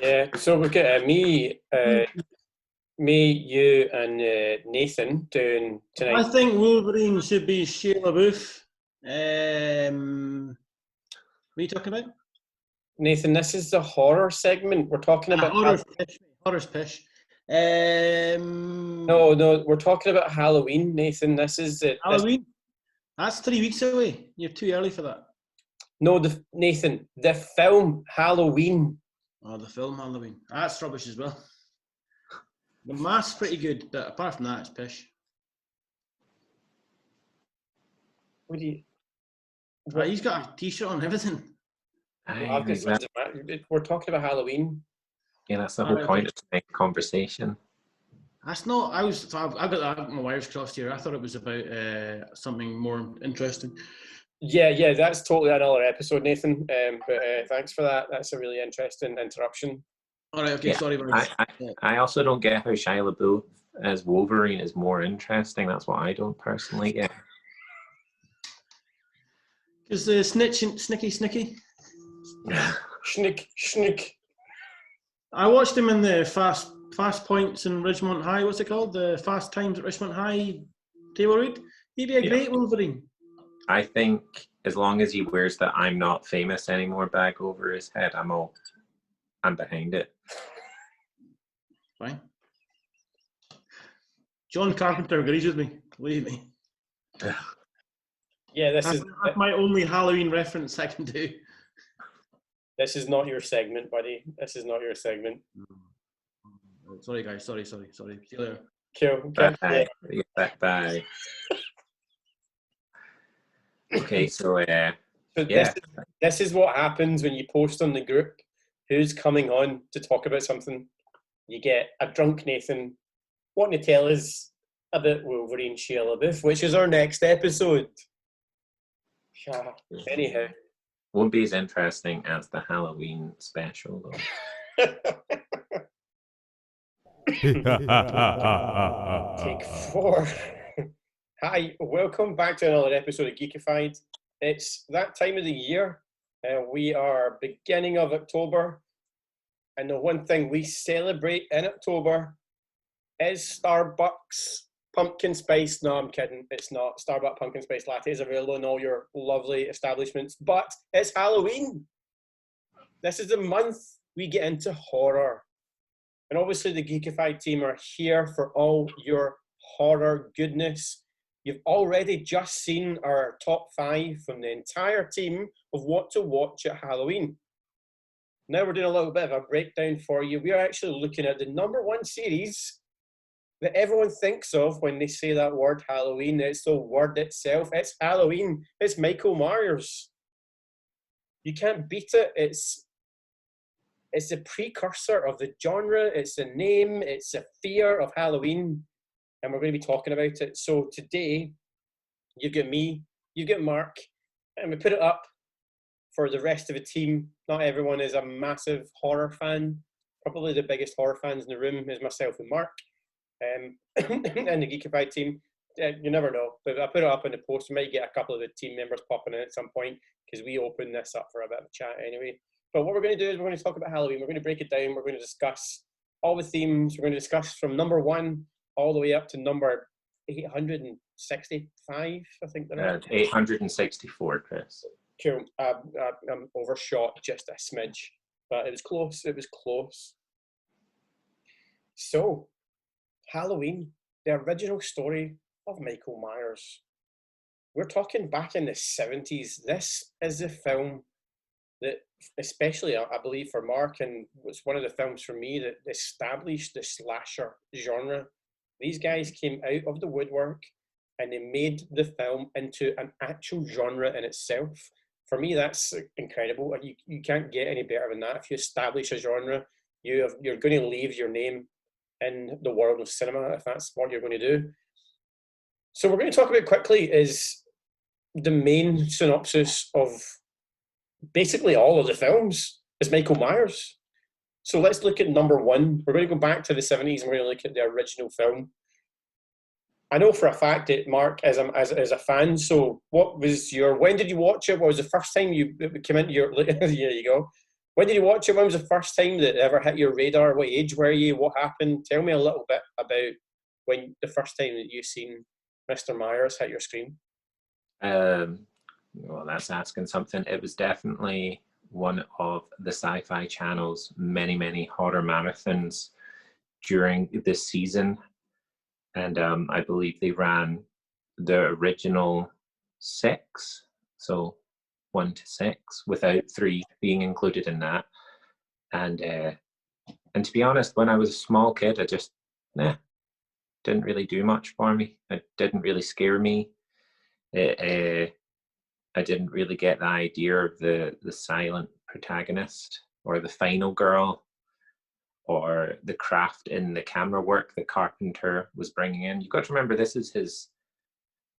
Yeah, so we've got me, you, and Nathan doing tonight. I think Wolverine should be Shia LaBeouf. What are you talking about? Nathan, this is the horror segment. We're talking about horror's pish. No, we're talking about Halloween, Nathan. This is it. Halloween? That's 3 weeks away. You're too early for that. No, Nathan, the film Halloween. Oh, the film Halloween. That's rubbish as well. The mask's pretty good, but apart from that, it's pish. What do you? He's got a t-shirt on and everything. We're talking about Halloween. Yeah, that's the whole point of the conversation. That's not. I got that my wires crossed here. I thought it was about something more interesting. Yeah, that's totally another episode, Nathan. But thanks for that. That's a really interesting interruption. All right, okay, yeah. Sorry. I also don't get how Shia LaBeouf as Wolverine is more interesting. That's what I don't personally get. Because the snicky. Schnick. I watched him in the Fast Points in Ridgemont High. What's it called? The Fast Times at Ridgemont High table read. He'd be a great Wolverine. I think as long as he wears the "I'm not famous anymore" bag over his head, I'm behind it. Fine. John Carpenter agrees with me. Believe me. Yeah, that's my only Halloween reference I can do. This is not your segment, buddy. This is not your segment. Sorry, guys. Sorry. See you later. Cool. Bye. Okay, so this is what happens when you post on the group who's coming on to talk about something. You get a drunk Nathan wanting to tell us about Wolverine Shia LaBeouf, which is our next episode. Anyhow. Won't be as interesting as the Halloween special, though. Take 4. Hi, welcome back to another episode of Geekified. It's that time of the year. We are beginning of October. And the one thing we celebrate in October is Starbucks pumpkin spice. No, I'm kidding. It's not. Starbucks pumpkin spice latte is available in all your lovely establishments. But it's Halloween. This is the month we get into horror. And obviously the Geekified team are here for all your horror goodness. You've already just seen our top 5 from the entire team of what to watch at Halloween. Now we're doing a little bit of a breakdown for you. We are actually looking at the #1 series that everyone thinks of when they say that word Halloween. It's the word itself. It's Halloween. It's Micheal Myers. You can't beat it. It's the precursor of the genre. It's the name. It's the fear of Halloween. And we're going to be talking about it. So today, you've got me, you've got Mark, and we put it up for the rest of the team. Not everyone is a massive horror fan. Probably the biggest horror fans in the room is myself and Mark. And the Geekified team. You never know. But I put it up in the post. We might get a couple of the team members popping in at some point because we open this up for a bit of a chat anyway. But what we're going to do is we're going to talk about Halloween. We're going to break it down. We're going to discuss all the themes. We're going to discuss from #1 all the way up to number 865, I think. 864, Chris. Cool. I'm overshot just a smidge. But it was close. It was close. So, Halloween, the original story of Micheal Myers. We're talking back in the 70s. This is the film that, especially I believe for Mark, and was one of the films for me that established the slasher genre. These guys came out of the woodwork and they made the film into an actual genre in itself. For me, that's incredible. You can't get any better than that. If you establish a genre, you're going to leave your name in the world of cinema if that's what you're going to do. So we're going to talk about quickly is the main synopsis of basically all of the films is Micheal Myers. So let's look at #1. We're going to go back to the 70s and we're going to look at the original film. I know for a fact that Mark is a fan. So when did you watch it? What was the first time it came into your, here you go. When did you watch it? When was the first time that it ever hit your radar? What age were you? What happened? Tell me a little bit about when the first time that you seen Mr. Myers hit your screen. Well, that's asking something. It was definitely one of the Sci-Fi Channel's many horror marathons during this season. And I believe they ran the original 6, so 1 to 6, without 3 being included in that. And to be honest, when I was a small kid, I just didn't really do much for me. It didn't really scare me. I didn't really get the idea of the silent protagonist or the final girl or the craft in the camera work that Carpenter was bringing in. You've got to remember, this is his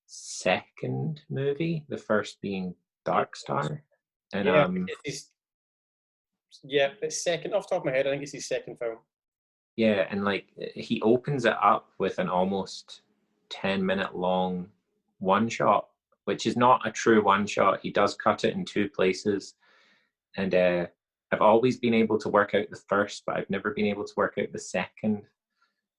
second movie, the first being Dark Star. And it's second, off the top of my head, I think it's his second film. Yeah, and like he opens it up with an almost 10-minute long one shot, which is not a true one shot. He does cut it in 2 places. And I've always been able to work out the first, but I've never been able to work out the second.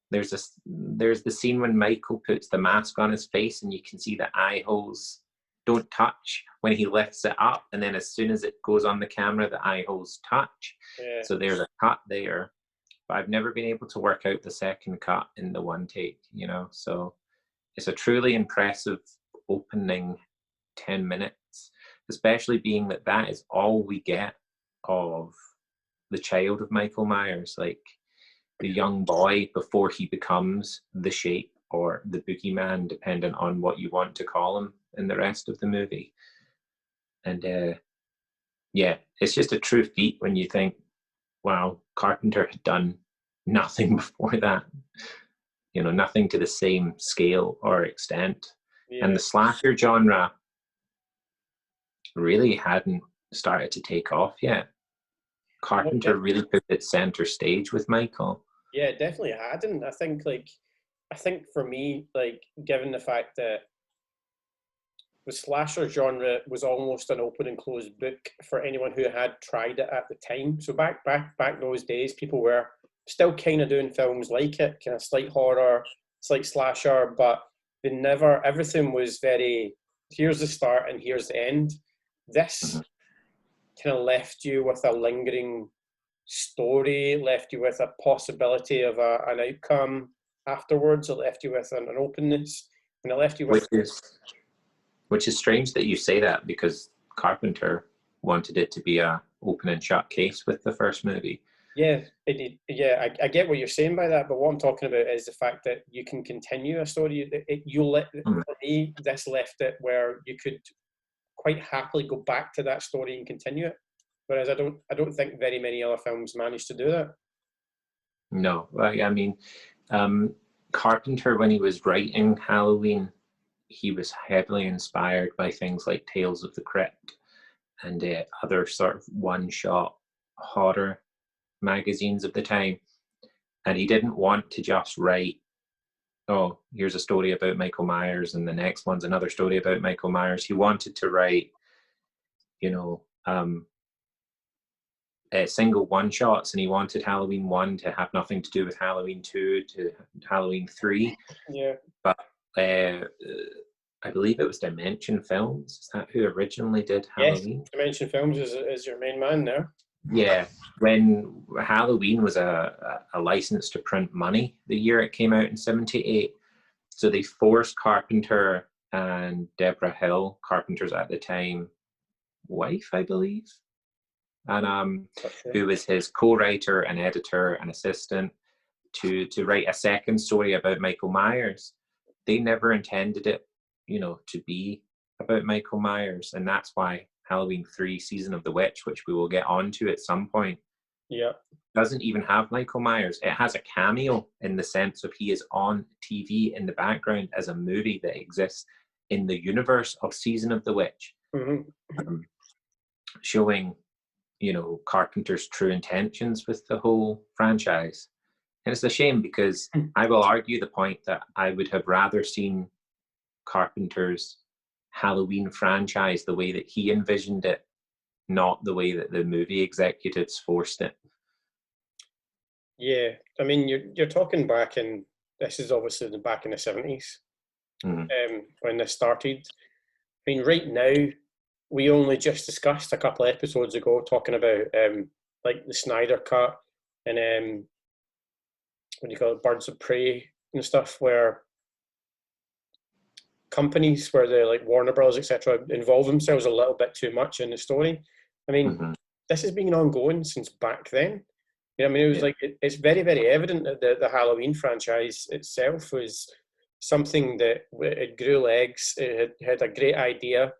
There's the scene when Michael puts the mask on his face and you can see the eye holes don't touch when he lifts it up, and then as soon as it goes on the camera, the eye holes touch. Yeah. So there's a cut there. But I've never been able to work out the second cut in the one take, so it's a truly impressive opening 10 minutes, especially being that is all we get of the child of Michael Myers, like the young boy before he becomes the Shape or the Boogeyman, depending on what you want to call him in the rest of the movie. And it's just a true feat when you think, wow, Carpenter had done nothing before that, nothing to the same scale or extent. Yeah. And the slasher genre really hadn't started to take off yet. Carpenter really put it center stage with Michael. Yeah, definitely hadn't. I think for me, like, given the fact that the slasher genre was almost an open and closed book for anyone who had tried it at the time. So back those days, people were still kind of doing films like it, kind of slight horror, slight slasher, but everything was very, here's the start and here's the end. This kind of left you with a lingering story, left you with a possibility of an outcome afterwards. It left you with an openness, and it left you with... Which is strange that you say that, because Carpenter wanted it to be a open and shut case with the first movie. Yeah, I get what you're saying by that, but what I'm talking about is the fact that you can continue a story. For me, this left it where you could quite happily go back to that story and continue it. Whereas I don't think very many other films managed to do that. No, I mean, Carpenter, when he was writing Halloween, he was heavily inspired by things like Tales of the Crypt and other sort of one-shot horror magazines of the time. And he didn't want to just write, oh, here's a story about Michael Myers and the next one's another story about Michael Myers. He wanted to write, single one-shots, and he wanted Halloween 1 to have nothing to do with Halloween 2 to Halloween 3. Yeah. But I believe it was Dimension Films. Is that who originally did Halloween? Yes, Dimension Films is your main man there. Yeah. When Halloween was a license to print money the year it came out in 1978. So they forced Carpenter and Deborah Hill, Carpenter's at the time wife, I believe, and who was his co-writer and editor and assistant, to write a second story about Michael Myers. They never intended it, to be about Michael Myers, and that's why Halloween 3 Season of the Witch, which we will get onto at some point, doesn't even have Michael Myers. It has a cameo in the sense of he is on TV in the background as a movie that exists in the universe of Season of the Witch, showing Carpenter's true intentions with the whole franchise. And it's a shame, because I will argue the point that I would have rather seen Carpenter's Halloween franchise the way that he envisioned it not the way that the movie executives forced it. Yeah, I mean, you're talking back in, this is obviously back in the 70s, when this started. I mean, right now, we only just discussed a couple of episodes ago talking about like the Snyder Cut and what do you call it, Birds of Prey and stuff, where companies, where the like Warner Brothers, etc., involve themselves a little bit too much in the story. I mean, this has been ongoing since back then. You know, I mean, it was like it's very, very evident that the Halloween franchise itself was something that it grew legs. It had a great idea,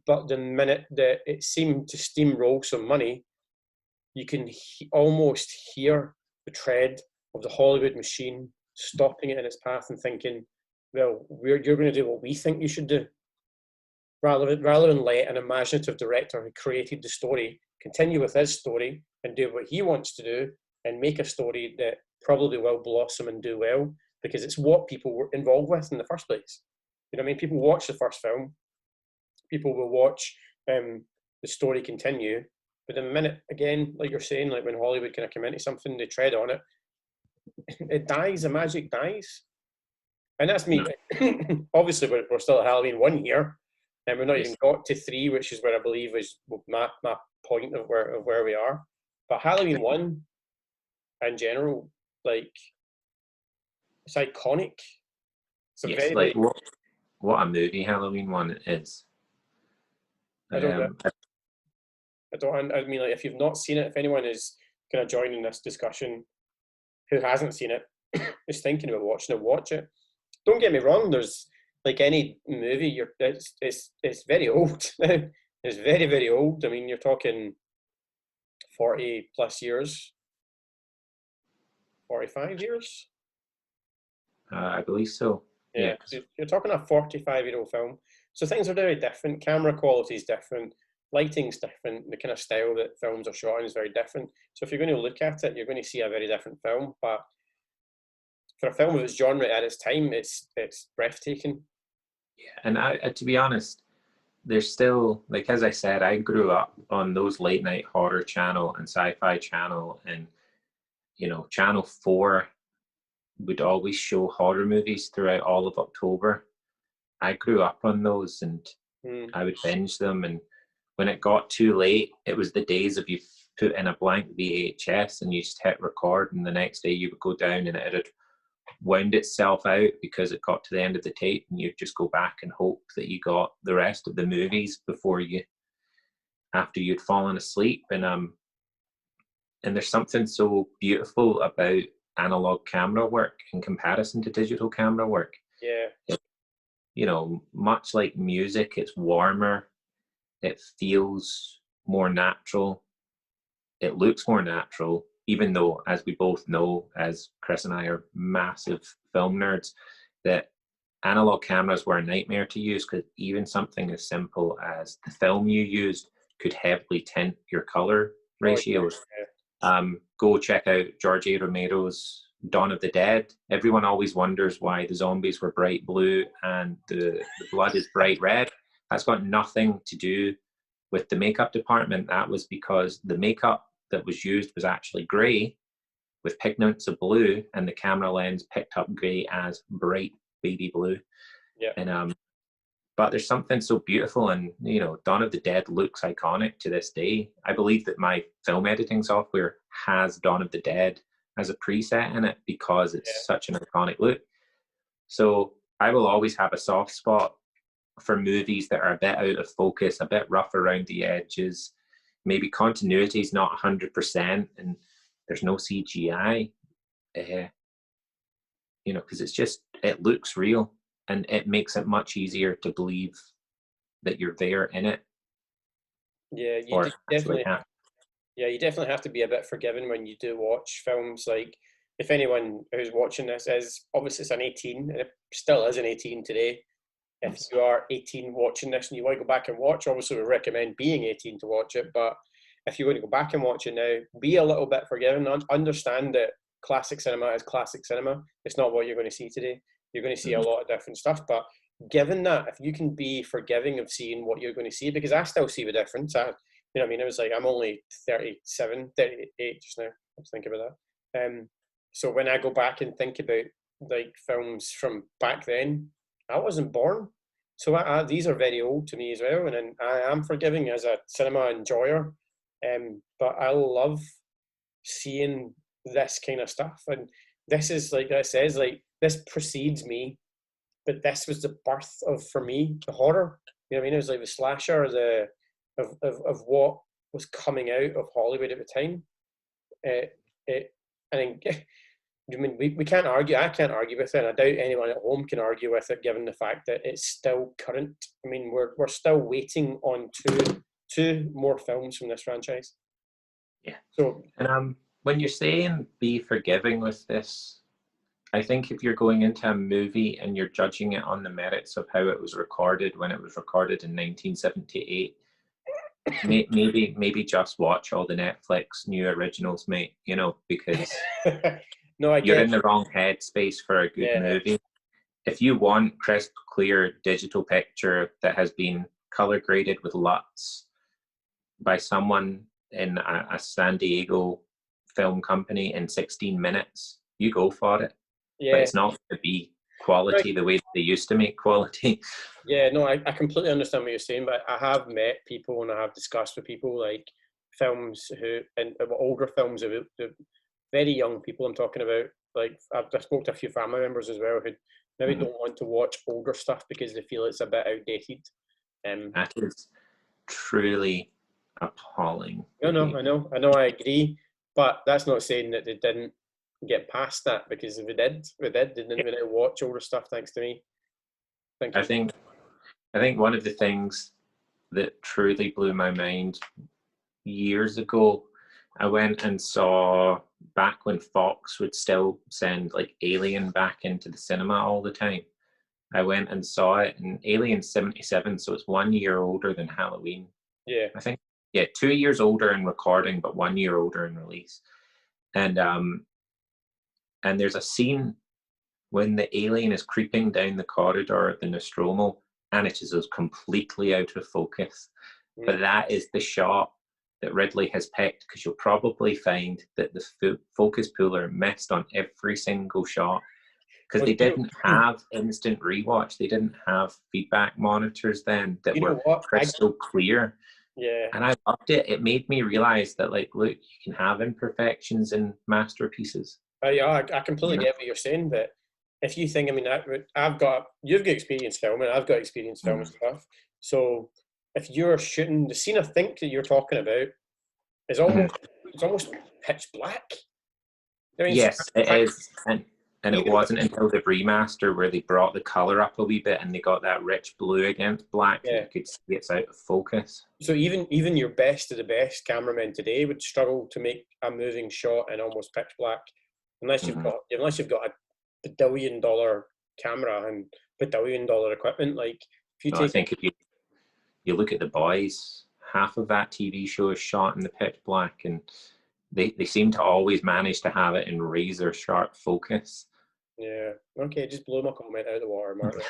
but the minute that it seemed to steamroll some money, you can almost hear the tread of the Hollywood machine stopping it in its path and thinking, well, you're going to do what we think you should do, rather than let an imaginative director who created the story continue with his story and do what he wants to do and make a story that probably will blossom and do well, because it's what people were involved with in the first place. You know what I mean? People watch the first film, people will watch the story continue, but the minute, again, like you're saying, like when Hollywood kind of come into something, they tread on it, it dies, the magic dies. And that's me. Obviously, we're still at Halloween 1 here, and we've not even got to 3, which is where I believe is my point of where we are. But Halloween 1, in general, like, it's iconic. It's a very, like very, what a movie Halloween 1 is. I don't know. I mean, like, if you've not seen it, if anyone is kind of joining this discussion who hasn't seen it, is thinking about watching it, watch it. Don't get me wrong. There's, like any movie, it's very old. It's very, very old. I mean, you're talking 40 plus years, 45 years. I believe so. Yeah, you're talking a 45-year-old film. So things are very different. Camera quality is different. Lighting's different. The kind of style that films are shot in is very different. So if you're going to look at it, you're going to see a very different film. But for a film of its genre at its time, it's breathtaking. Yeah, and I, to be honest, there's still, like, as I said, I grew up on those late night horror channel and sci-fi channel, and Channel 4 would always show horror movies throughout all of October. I grew up on those, and I would binge them, and when it got too late, it was the days of you put in a blank VHS and you just hit record, and the next day you would go down and it had wound itself out because it got to the end of the tape, and you'd just go back and hope that you got the rest of the movies after you'd fallen asleep. And there's something so beautiful about analog camera work in comparison to digital camera work. Yeah. Much like music, it's warmer, it feels more natural, it looks more natural, even though, as we both know, as Chris and I are massive film nerds, that analog cameras were a nightmare to use, because even something as simple as the film you used could heavily tint your color ratios. Go check out George A. Romero's Dawn of the Dead. Everyone always wonders why the zombies were bright blue and the blood is bright red. That's got nothing to do with the makeup department. That was because the makeup that was used was actually grey with pigments of blue, and the camera lens picked up grey as bright baby blue. Yeah. And but there's something so beautiful, and Dawn of the Dead looks iconic to this day. I believe that my film editing software has Dawn of the Dead as a preset in it because it's such an iconic look. So I will always have a soft spot for movies that are a bit out of focus, a bit rough around the edges, maybe continuity is not 100% and there's no CGI, because it looks real, and it makes it much easier to believe that you're there in it. Yeah, you definitely have to be a bit forgiving when you do watch films. Like, if anyone who's watching this is, obviously it's an 18, and it still is an 18 today. If you are 18 watching this and you want to go back and watch, obviously we recommend being 18 to watch it, but if you want to go back and watch it now, be a little bit forgiving. Understand that classic cinema is classic cinema. It's not what you're going to see today. You're going to see a lot of different stuff, but given that, if you can be forgiving of seeing what you're going to see, because I still see the difference. You know what I mean? It was like, I'm only 37, 38 just now. I was thinking about that. So when I go back and think about like films from back then, I wasn't born. So these are very old to me as well, and I am forgiving as a cinema enjoyer. But I love seeing this kind of stuff, and this is like that says like this precedes me, but this was the birth of for me the horror. You know what I mean? It was like the slasher, of what was coming out of Hollywood at the time. It I think. I mean, we can't argue. I can't argue with it. And I doubt anyone at home can argue with it, given the fact that it's still current. I mean, we're still waiting on two more films from this franchise. Yeah. So, And when you're saying be forgiving with this, I think if you're going into a movie and you're judging it on the merits of how it was recorded when it was recorded in 1978, maybe just watch all the Netflix new originals, mate. You know, because no, I you're get in the wrong headspace for a good Yeah. movie. If you want crisp, clear digital picture that has been color graded with LUTs by someone in a San Diego film company in 16 minutes, you go for it. But yeah, it's not going to be quality the way they used to make quality. yeah. No, I completely understand what you're saying, but I have met people and I have discussed with people like films who and older films of the very young people I'm talking about. Like I spoke to a few family members as well who maybe Mhm. don't want to watch older stuff because they feel it's a bit outdated. That is truly appalling. I know, I agree, but that's not saying that they didn't get past that, because if they did, they didn't even watch older stuff thanks to me. Thank you. I think one of the things that truly blew my mind years ago, I went and saw, back when Fox would still send like Alien back into the cinema all the time. I went and saw it, and Alien's 77, so it's 1 year older than Halloween. Yeah, I think, yeah, 2 years older in recording, but 1 year older in release. And there's a scene when the alien is creeping down the corridor at the Nostromo, and it is completely out of focus. But that is the shot that Ridley has picked, because you'll probably find that the focus puller missed on every single shot, because they didn't have instant rewatch. They didn't have feedback monitors then that were crystal clear. Yeah. And I loved it. It made me realize that, like, look, you can have imperfections in masterpieces. Yeah, I completely get what you're saying, but if you think, I mean, you've got experience filming, I've got experience filming stuff. So if you're shooting the scene, I think that you're talking about is almost pitch black. I mean, yes, it is, and it wasn't until the remaster where they brought the color up a wee bit and they got that rich blue against black that you could see it's out of focus. So even your best of the best cameramen today would struggle to make a moving shot in almost pitch black, unless you've got a $1 billion camera and $1 billion equipment. Like I think if you look at The Boys, half of that TV show is shot in the pitch black, and they seem to always manage to have it in razor sharp focus. Yeah. Okay, just blow my comment out of the water, Mark.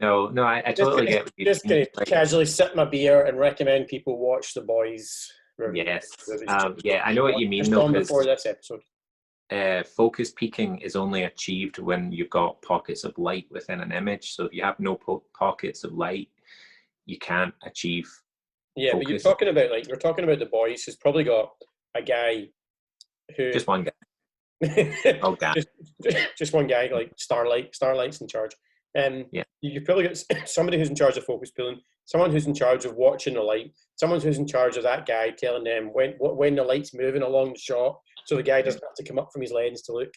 No, I totally get what you just gonna casually sip my beer and recommend people watch The Boys. Yes. Yeah, I know what you mean though. Before this episode. Focus peaking is only achieved when you've got pockets of light within an image. So if you have no pockets of light, you can't achieve. Yeah, focus. But you're talking about The Boys, who's probably got a guy who just one guy. Oh, God. Just one guy, like Starlight's in charge. Yeah. You've probably got somebody who's in charge of focus pulling, someone who's in charge of watching the light, someone who's in charge of that guy telling them when the light's moving along the shot, so the guy doesn't have to come up from his lens to look.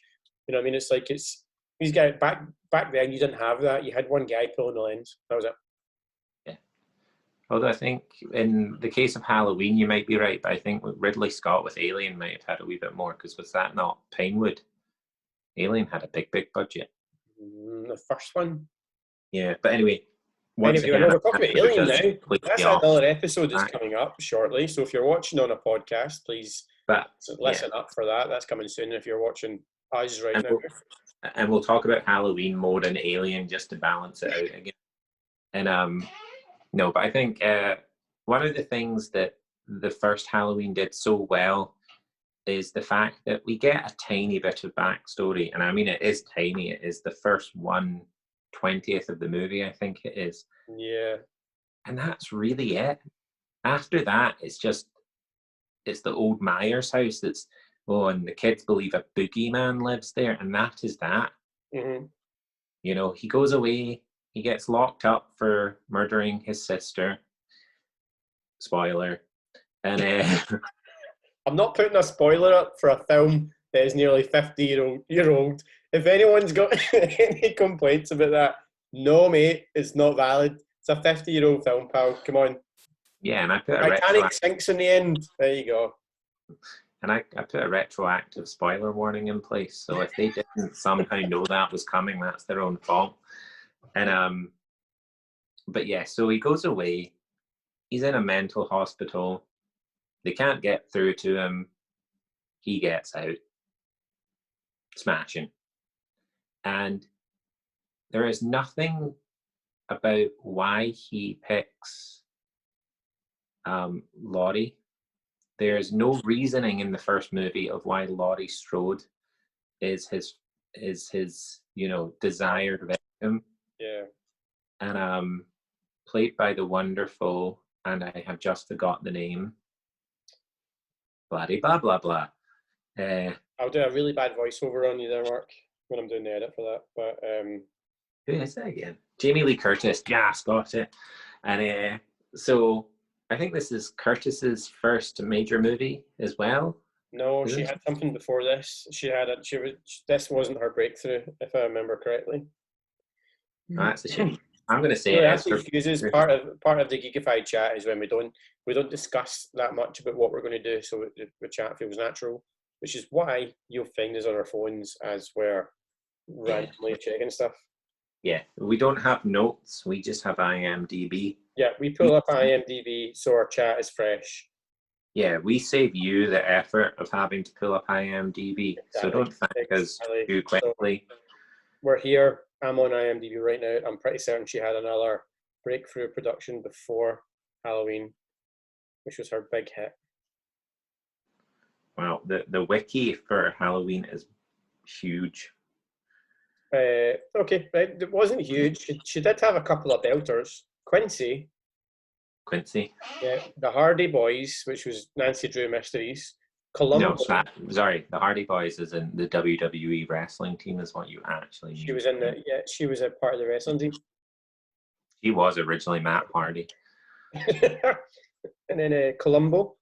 You know what I mean? It's like these guys back then. You didn't have that. You had one guy pulling the lens. That was it. Yeah. Although I think in the case of Halloween, you might be right, but I think Ridley Scott with Alien might have had a wee bit more, because was that not Pinewood? Alien had a big budget. The first one. Yeah, but anyway. We're talking about Alien now. That's another episode that's coming up shortly. So if you're watching on a podcast, please listen up for that. That's coming soon if you're watching us right now. And we'll talk about Halloween more than Alien just to balance it out again. And no, but I think one of the things that the first Halloween did so well is the fact that we get a tiny bit of backstory. And I mean, it is tiny. It is the first 1/20th of the movie, I think it is. Yeah. And that's really it. After that, it's the old Myers house that's, and the kids believe a boogeyman lives there, and that is that. Mm-hmm. You know, he goes away, he gets locked up for murdering his sister. Spoiler. And I'm not putting a spoiler up for a film that is nearly 50-year-old. If anyone's got any complaints about that, no, mate, it's not valid. It's a 50-year-old film, pal. Come on. yeah, and I put a Titanic sinks in the end. There you go. And I put a retroactive spoiler warning in place. So if they didn't somehow know that was coming, that's their own fault. And but yeah, so he goes away. He's in a mental hospital. They can't get through to him. He gets out. Smashing. And there is nothing about why he picks Laurie. There's no reasoning in the first movie of why Laurie Strode is his desired victim. Yeah. And played by the wonderful, and I have just forgot the name. Bloody blah blah blah. I'll do a really bad voiceover on you there, Mark, when I'm doing the edit for that. But who is that again? Jamie Lee Curtis. Yes, got it. And so I think this is Curtis's first major movie as well. no, she had something before this. This wasn't her breakthrough, if I remember correctly. Oh, that's a shame. I'm going to say that's excuses. Part of the Geekified chat is when we don't discuss that much about what we're going to do, so the chat feels natural, which is why you'll find us on our phones as we're randomly checking stuff. Yeah, we don't have notes. We just have IMDb. Yeah, we pull up IMDb so our chat is fresh. Yeah, we save you the effort of having to pull up IMDb, so don't thank us too quickly. So we're here. I'm on IMDb right now. I'm pretty certain she had another breakthrough production before Halloween, which was her big hit. Wow, the wiki for Halloween is huge. Okay, right. It wasn't huge. She did have a couple of belters. Quincy. Yeah, the Hardy Boys, which was Nancy Drew Mysteries. Columbo. No, sorry, the Hardy Boys is in the WWE wrestling team, is what you actually mean. She was she was a part of the wrestling team. She was originally Matt Hardy. And then Columbo.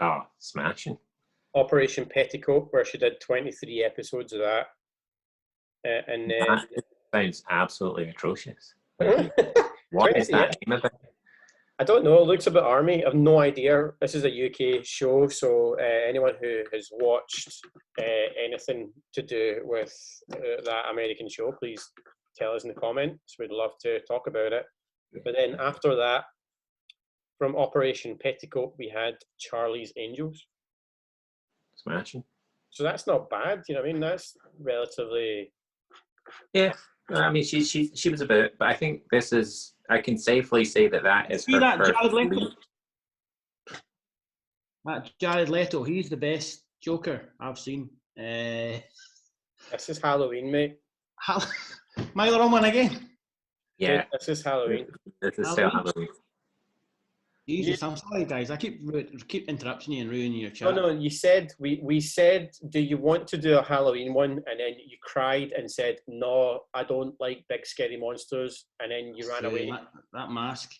Oh, smashing. Operation Petticoat, where she did 23 episodes of that. And then that sounds absolutely atrocious. What is that name about? I don't know. It looks a bit army. I have no idea. This is a UK show, so anyone who has watched anything to do with that American show, please tell us in the comments. We'd love to talk about it. But then after that, from Operation Petticoat, we had Charlie's Angels. Smashing. So that's not bad. You know what I mean? That's relatively... Yeah. I mean, she was a bit, but I think this is... I can safely say that is See her that first Jared Leto? lead. That Jared Leto, he's the best Joker I've seen. This is Halloween, mate. Myler on one again. Yeah, this is Halloween. This is still Halloween. Jesus, I'm sorry, guys. I keep interrupting you and ruining your chat. No, you said we said, do you want to do a Halloween one? And then you cried and said, no, I don't like big scary monsters. And then you ran away. That mask.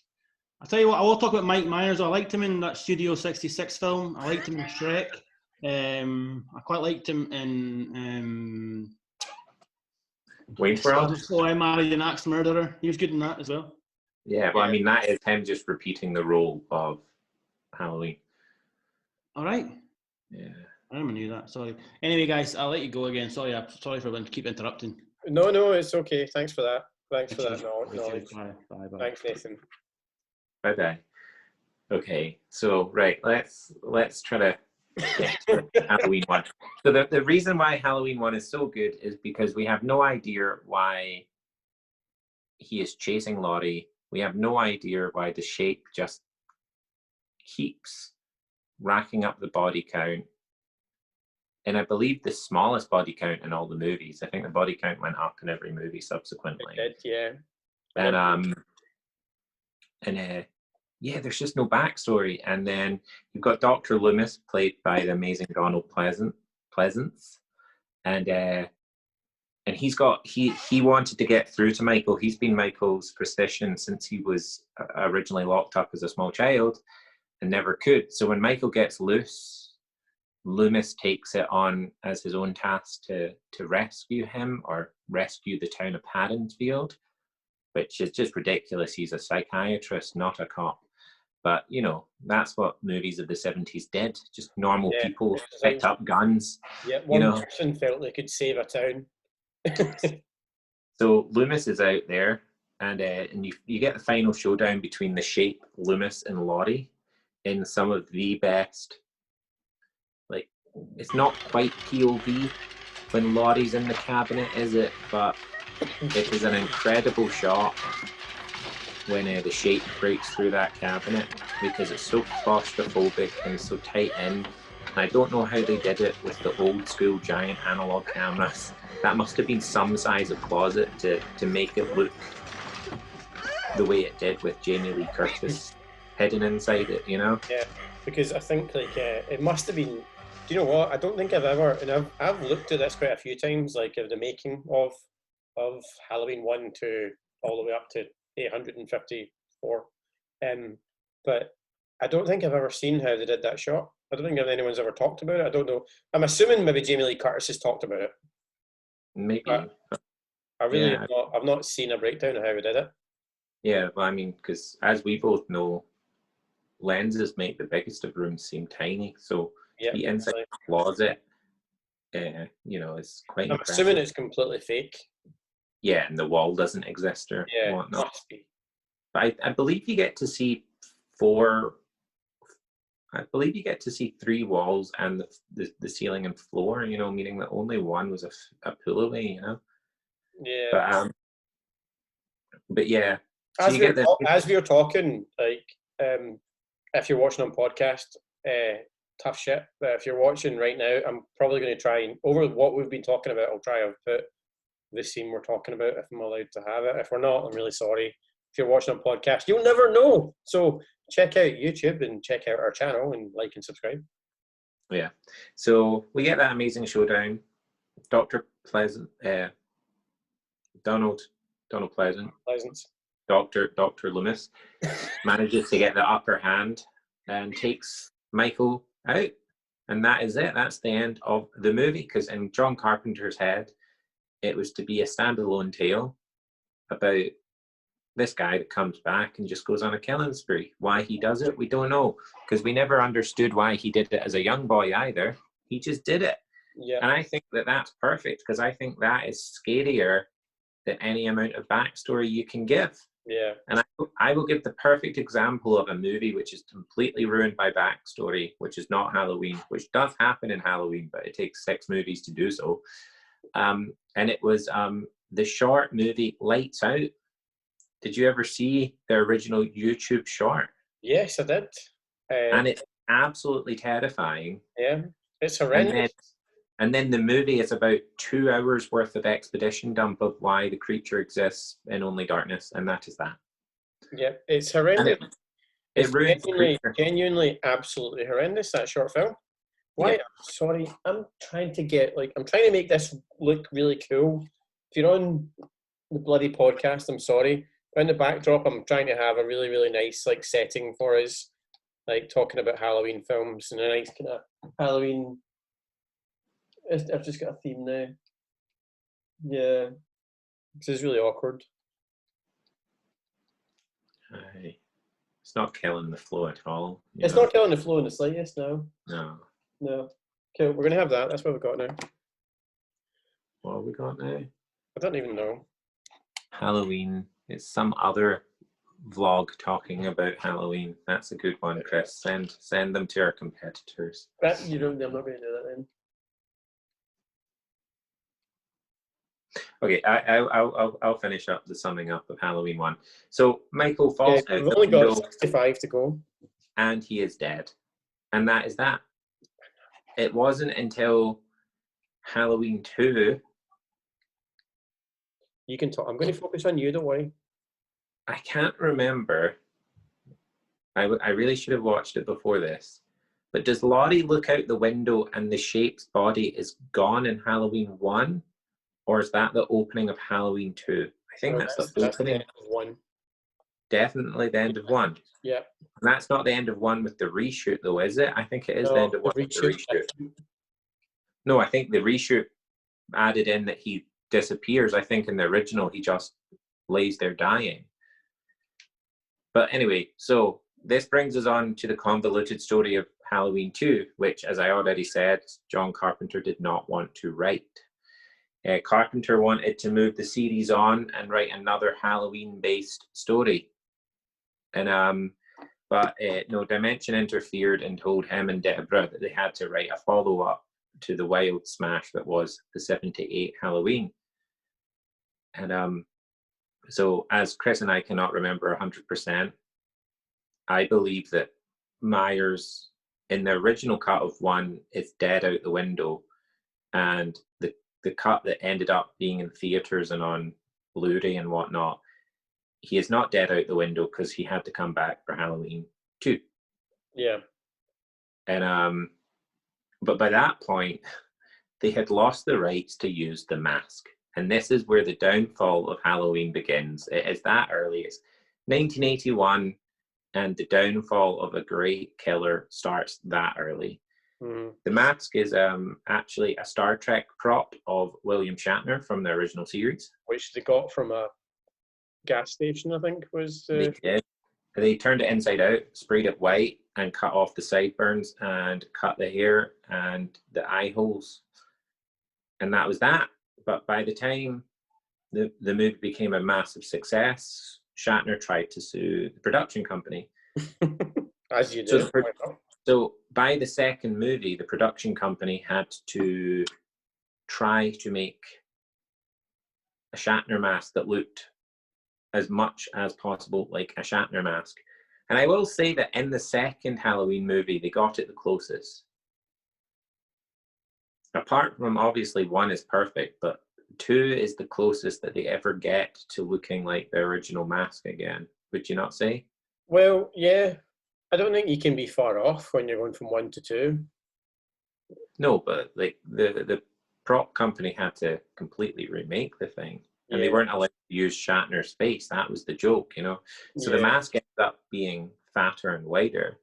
I'll tell you what. I will talk about Mike Myers. I liked him in that Studio 66 film. I liked him in Shrek. I quite liked him in Wayne's World. So I Married an Axe Murderer. He was good in that as well. Yeah, well, I mean, that is him just repeating the role of Halloween. All right. Yeah. I never knew that. Sorry. Anyway, guys, I'll let you go again. Sorry for keep interrupting. No, it's okay. Thanks for that. Thanks for that knowledge. Bye. Thanks, Nathan. Bye. Okay, so right, let's try to get to the Halloween one. So the reason why Halloween one is so good is because we have no idea why he is chasing Laurie. We have no idea why the shape just keeps racking up the body count. And I believe the smallest body count in all the movies. I think the body count went up in every movie subsequently. It did, yeah. Yeah, there's just no backstory. And then you've got Dr. Loomis, played by the amazing Donald Pleasance, and he wanted to get through to Michael. He's been Michael's physician since he was originally locked up as a small child and never could. So when Michael gets loose, Loomis takes it on as his own task to rescue him or rescue the town of Haddonfield, which is just ridiculous. He's a psychiatrist, not a cop. But, you know, that's what movies of the 70s did. Just normal people picked up guns. Yeah, one person felt they could save a town. So Loomis is out there, and you get the final showdown between the Shape, Loomis, and Lottie in some of the best, like, it's not quite POV when Lottie's in the cabinet, is it? But it is an incredible shot when the Shape breaks through that cabinet, because it's so claustrophobic and so tight in. And I don't know how they did it with the old school giant analog cameras. That must have been some size of closet to make it look the way it did with Jamie Lee Curtis hidden inside it, you know? Yeah, because I think like it must have been. Do you know what? I don't think I've ever, and I've looked at this quite a few times, like of the making of Halloween 1 to all the way up to 854. But I don't think I've ever seen how they did that shot. I don't think anyone's ever talked about it. I don't know. I'm assuming maybe Jamie Lee Curtis has talked about it. Maybe. But I really have not. I've not seen a breakdown of how we did it. Yeah, well, I mean, because as we both know, lenses make the biggest of rooms seem tiny. So to be inside the closet, you know, it's quite I'm impressive. assuming it's completely fake. Yeah, and the wall doesn't exist or whatnot. Must be. But I believe you get to see three walls and the ceiling and floor, you know, meaning that only one was a pull away, you know. Yeah. But yeah. So as we were talking, like, if you're watching on podcast, tough shit. But if you're watching right now, I'm probably going to try and, over what we've been talking about, I'll try and put the scene we're talking about if I'm allowed to have it. If we're not, I'm really sorry. If you're watching on podcast, you'll never know. So check out YouTube and check out our channel and like and subscribe. Yeah. So we get that amazing showdown. Dr. Pleasant, Donald Pleasance, Dr. Loomis manages to get the upper hand and takes Michael out. And that is it. That's the end of the movie, because in John Carpenter's head, it was to be a standalone tale about this guy that comes back and just goes on a killing spree. Why he does it, we don't know, because we never understood why he did it as a young boy either. He just did it. Yeah. And I think that that's perfect, because I think that is scarier than any amount of backstory you can give. Yeah. And I will give the perfect example of a movie which is completely ruined by backstory, which is not Halloween, which does happen in Halloween, but it takes 6 movies to do so. And it was the short movie Lights Out. Did you ever see the original YouTube short? Yes, I did. And it's absolutely terrifying. Yeah, it's horrendous. And then the movie is about 2 hours worth of expedition dump of why the creature exists in only darkness, and that is that. Yeah, it's horrendous. It ruins genuinely, absolutely horrendous, that short film. Why? Yeah. Sorry, I'm trying to make this look really cool. If you're on the bloody podcast, I'm sorry. In the backdrop, I'm trying to have a really, really nice like setting for us, like talking about Halloween films and a nice kind of Halloween. I've just got a theme now. Yeah, this is really awkward. It's not killing the flow at all. It's not killing the flow in the slightest, no. No. Okay, we're gonna have that. That's what we've got now. What have we got now? I don't even know. Halloween. It's some other vlog talking about Halloween. That's a good one, Chris. Send them to our competitors. I'm not going to do that then. Okay, I'll finish up the summing up of Halloween 1. So Michael falls out. We've only got 65 to go. and he is dead. And that is that. It wasn't until Halloween 2. You can talk. I'm going to focus on you, don't worry. I can't remember. I really should have watched it before this. But does Laurie look out the window and the shape's body is gone in Halloween 1? Or is that the opening of Halloween 2? I think that's the opening. End of 1. Definitely the end of 1. Yeah. And that's not the end of 1 with the reshoot, though, is it? I think it is the end of 1 with the reshoot. No, I think the reshoot added in that he disappears. I think in the original, he just lays there dying. But anyway, so this brings us on to the convoluted story of Halloween 2, which, as I already said, John Carpenter did not want to write. Carpenter wanted to move the series on and write another Halloween-based story. But Dimension interfered and told him and Deborah that they had to write a follow-up to the wild smash that was the 78 Halloween. And so, as Chris and I cannot remember 100%, I believe that Myers, in the original cut of 1, is dead out the window, and the cut that ended up being in theaters and on Blu-ray and whatnot, he is not dead out the window because he had to come back for Halloween 2. Yeah. And but by that point, they had lost the rights to use the mask. And this is where the downfall of Halloween begins. It is that early. It's 1981, and the downfall of a great killer starts that early. Mm-hmm. The mask is actually a Star Trek prop of William Shatner from the original series. Which they got from a gas station, I think, was... They did. They turned it inside out, sprayed it white, and cut off the sideburns, and cut the hair and the eye holes. And that was that. But by the time the movie became a massive success, Shatner tried to sue the production company. As you do. So by the second movie, the production company had to try to make a Shatner mask that looked as much as possible like a Shatner mask. And I will say that in the second Halloween movie, they got it the closest. Apart from, obviously, 1 is perfect, but 2 is the closest that they ever get to looking like the original mask again. Would you not say? Well, yeah. I don't think you can be far off when you're going from 1 to 2. No, but like the prop company had to completely remake the thing. And they weren't allowed to use Shatner's face. That was the joke, you know? So the mask ended up being fatter and wider.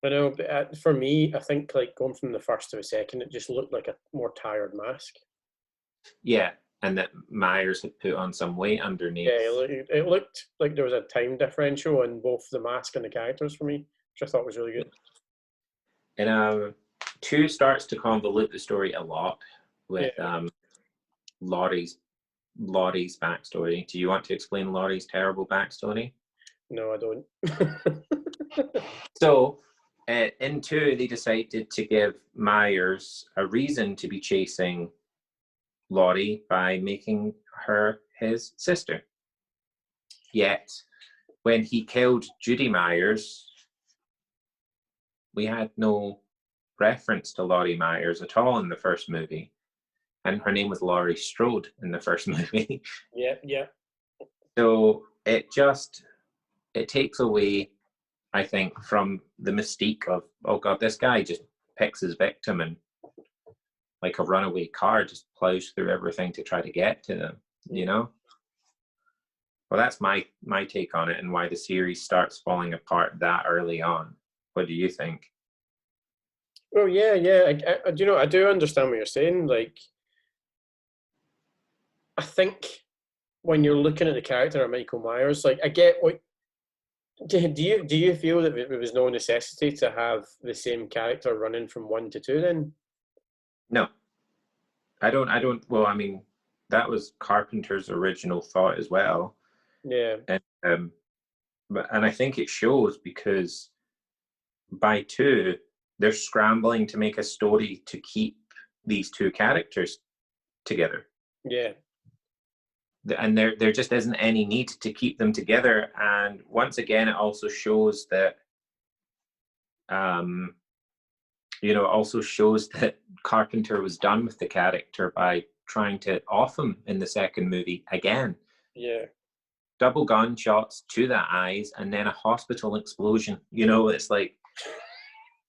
I know, but for me, I think like going from the first to the second, it just looked like a more tired mask. Yeah, and that Myers had put on some weight underneath. Yeah, it looked like there was a time differential in both the mask and the characters for me, which I thought was really good. And 2 starts to convolute the story a lot with Laurie's backstory. Do you want to explain Laurie's terrible backstory? No, I don't. So, in 2, they decided to give Myers a reason to be chasing Laurie by making her his sister. Yet, when he killed Judy Myers, we had no reference to Laurie Myers at all in the first movie. And her name was Laurie Strode in the first movie. Yeah. So it takes away, I think, from the mystique of, oh God, this guy just picks his victim and like a runaway car just plows through everything to try to get to them, you know? Well, that's my take on it and why the series starts falling apart that early on. What do you think? Well, yeah. I do understand what you're saying. Like, I think when you're looking at the character of Micheal Myers, like, I get what. Do you feel that there was no necessity to have the same character running from 1 to 2 then? No, I don't. Well, I mean, that was Carpenter's original thought as well. Yeah. And I think it shows because by 2, they're scrambling to make a story to keep these 2 characters together. Yeah. And there just isn't any need to keep them together. And once again, it also shows that you know, it also shows that Carpenter was done with the character by trying to off him in the second movie again. Yeah. Double gunshots to the eyes and then a hospital explosion. You know, it's like,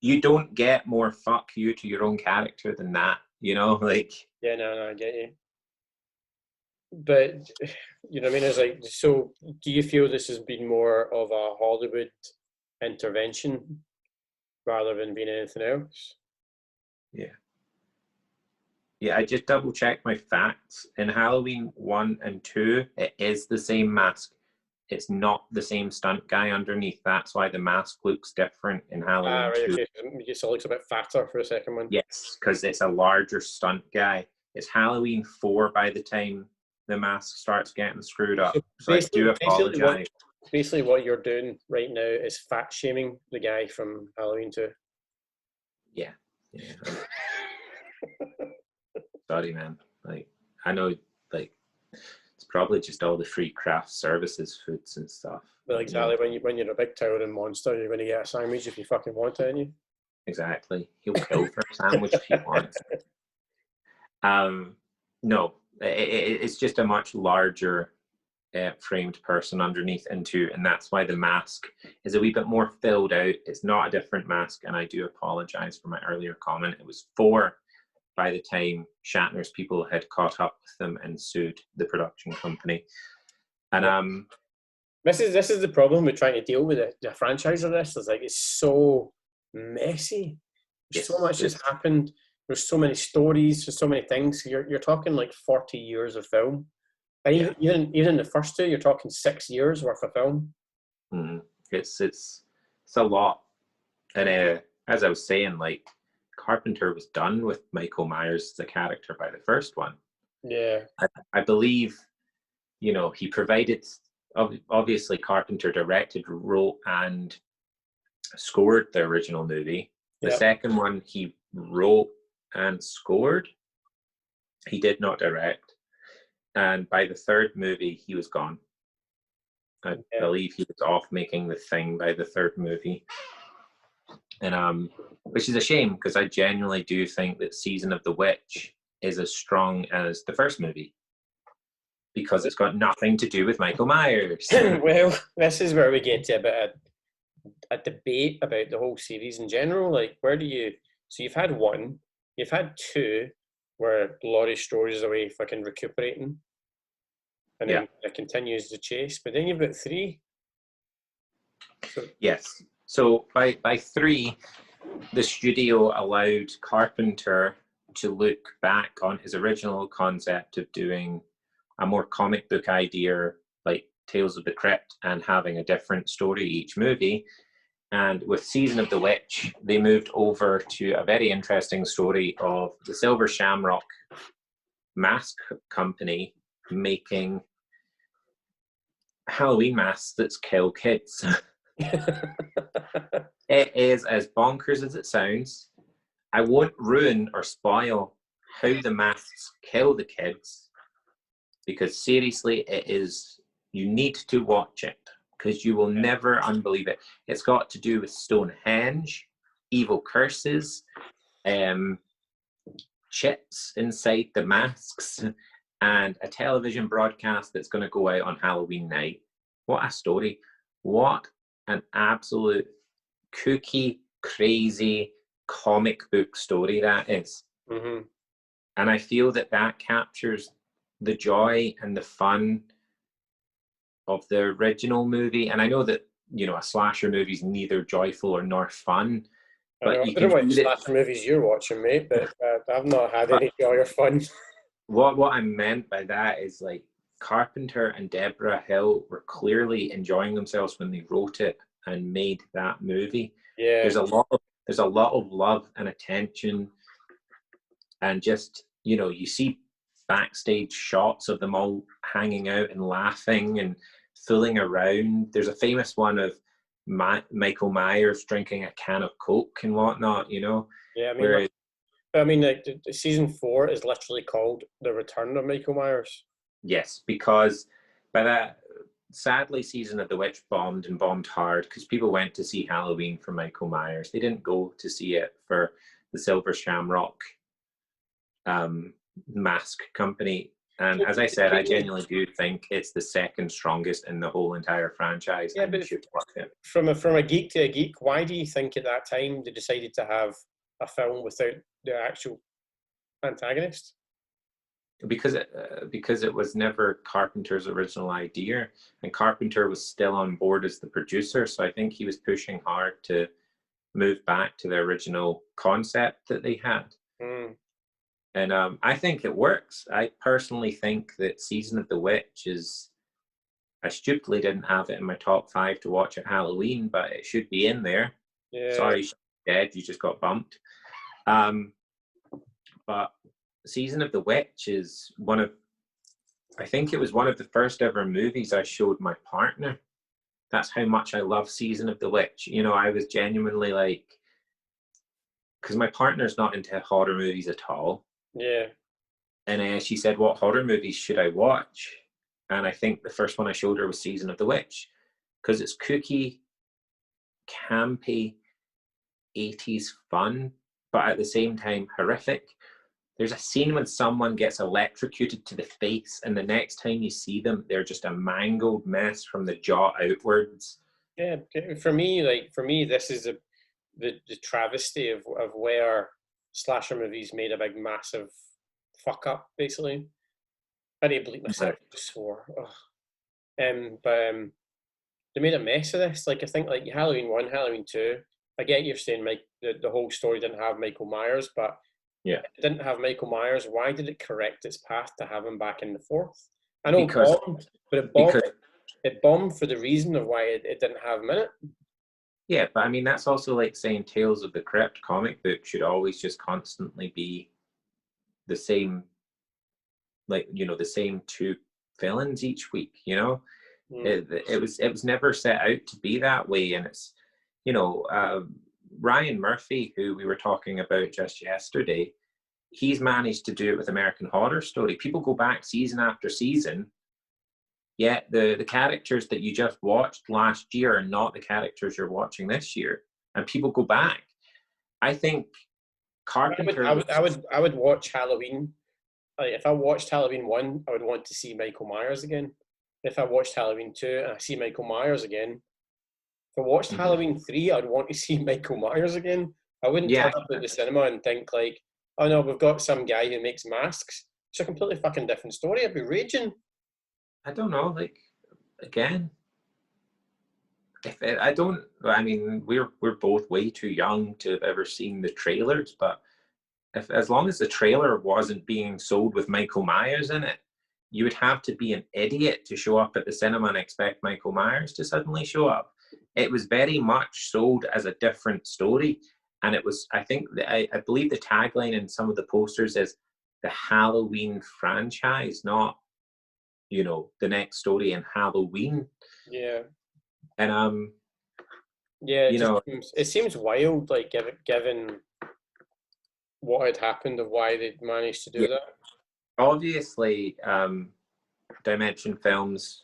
you don't get more fuck you to your own character than that, you know, like. Yeah, no, I get you. But, you know what I mean? It's like, so do you feel this has been more of a Hollywood intervention rather than being anything else? Yeah. Yeah, I just double checked my facts. In Halloween 1 and 2, it is the same mask. It's not the same stunt guy underneath. That's why the mask looks different in Halloween Right, 2. okay. So it looks a bit fatter for the second one. Yes, because it's a larger stunt guy. It's Halloween 4 by the time the mask starts getting screwed up. So I do apologize. Basically what you're doing right now is fat shaming the guy from Halloween 2. Yeah. Sorry, man. Like, I know, like, it's probably just all the free craft services foods and stuff. Well, exactly. When you're a big towering monster, you're going to get a sandwich if you fucking want it, ain't you? Exactly. He'll kill for a sandwich if he wants. No, it's just a much larger framed person underneath into, and that's why the mask is a wee bit more filled out. It's not a different mask, and I do apologize for my earlier comment. It was 4 by the time Shatner's people had caught up with them and sued the production company. And this is the problem with trying to deal with the franchise of this. It's like, it's so messy. There's so much has happened. There's so many stories. There's so many things. You're talking like 40 years of film. And even in the first two, you're talking 6 years worth of film. It's a lot. And as I was saying, like, Carpenter was done with Micheal Myers as a character by the first one. Yeah. I believe, you know, he provided, obviously Carpenter directed, wrote, and scored the original movie. The second one he wrote and scored. He did not direct. And by the third movie, he was gone. I believe he was off making The Thing by the third movie. And which is a shame, because I genuinely do think that Season of the Witch is as strong as the first movie, because it's got nothing to do with Micheal Myers. Well, this is where we get to a bit of a debate about the whole series in general. Like, where do you... So you've had 1, you've had 2, where Laurie Strode is away fucking recuperating, and then it continues the chase. But then you've got 3. Yes. So by 3, the studio allowed Carpenter to look back on his original concept of doing a more comic book idea, like Tales of the Crypt, and having a different story each movie. And with Season of the Witch, they moved over to a very interesting story of the Silver Shamrock mask company making Halloween masks that kill kids. It is as bonkers as it sounds. I won't ruin or spoil how the masks kill the kids, because seriously, it is, you need to watch it, because you will never unbelieve it. It's got to do with Stonehenge, evil curses, chips inside the masks, and a television broadcast that's going to go out on Halloween night. What a story. What an absolute kooky, crazy comic book story that is. Mm-hmm. And I feel that captures the joy and the fun of the original movie. And I know that, you know, a slasher movie is neither joyful nor fun. But I don't know what slasher movies you're watching, mate, but I've not had any joy or fun. What I meant by that is, like, Carpenter and Deborah Hill were clearly enjoying themselves when they wrote it and made that movie. Yeah. There's a lot of love and attention, and just, you know, you see backstage shots of them all hanging out and laughing and fooling around. There's a famous one of Micheal Myers drinking a can of Coke and whatnot, you know. Yeah, I mean, like, season 4 is literally called The Return of Micheal Myers. Yes, because by that, sadly, Season of the Witch bombed and bombed hard because people went to see Halloween for Michael Myers. They didn't go to see it for the Silver Shamrock mask company. And as I said, I genuinely do think it's the second strongest in the whole entire franchise. Yeah, and you should watch it. From a geek to a geek, why do you think at that time they decided to have a film without the actual antagonist? Because it was never Carpenter's original idea, and Carpenter was still on board as the producer, so I think he was pushing hard to move back to the original concept that they had. And I think it works. I personally think that Season of the Witch is, I stupidly didn't have it in my top 5 to watch at Halloween, but it should be in there. Yeah. Sorry, dead, you just got bumped. But Season of the Witch is I think it was one of the first ever movies I showed my partner. That's how much I love Season of the Witch. You know, I was genuinely like, because my partner's not into horror movies at all. Yeah. And she said, what horror movies should I watch? And I think the first one I showed her was Season of the Witch, because it's kooky, campy, 80s fun, but at the same time horrific. There's a scene when someone gets electrocuted to the face, and the next time you see them, they're just a mangled mess from the jaw outwards. Yeah, for me, this is the travesty of where slasher movies made a big, massive fuck up, basically. I need to bleep myself, I just swore. But they made a mess of this. Like, I think, like, Halloween 1, Halloween 2, I get you're saying, Mike, the whole story didn't have Michael Myers, but yeah, it didn't have Michael Myers. Why did it correct its path to have him back in the fourth? I know because, it bombed, but it bombed for the reason of why it didn't have him in it. Yeah, but I mean, that's also like saying Tales of the Crypt comic book should always just constantly be the same, like, you know, the same 2 villains each week, you know? It was never set out to be that way. And it's, you know, Ryan Murphy, who we were talking about just yesterday, he's managed to do it with American Horror Story. People go back season after season, yet the characters that you just watched last year are not the characters you're watching this year. And people go back. I think Carpenter... I would watch Halloween. Like, if I watched Halloween 1, I would want to see Michael Myers again. If I watched Halloween 2 and I see Michael Myers again, if I watched Halloween 3, I'd want to see Michael Myers again. I wouldn't turn up at the cinema and think like, oh no, we've got some guy who makes masks. It's a completely fucking different story. I'd be raging. I don't know, like, again, I mean, we're both way too young to have ever seen the trailers, but as long as the trailer wasn't being sold with Michael Myers in it, you would have to be an idiot to show up at the cinema and expect Michael Myers to suddenly show up. It was very much sold as a different story. And it was, I think, I believe the tagline in some of the posters is the Halloween franchise, not, you know, the next story in Halloween. Yeah. And, yeah, it seems wild, like, given what had happened of why they'd managed to do that. Obviously, Dimension Films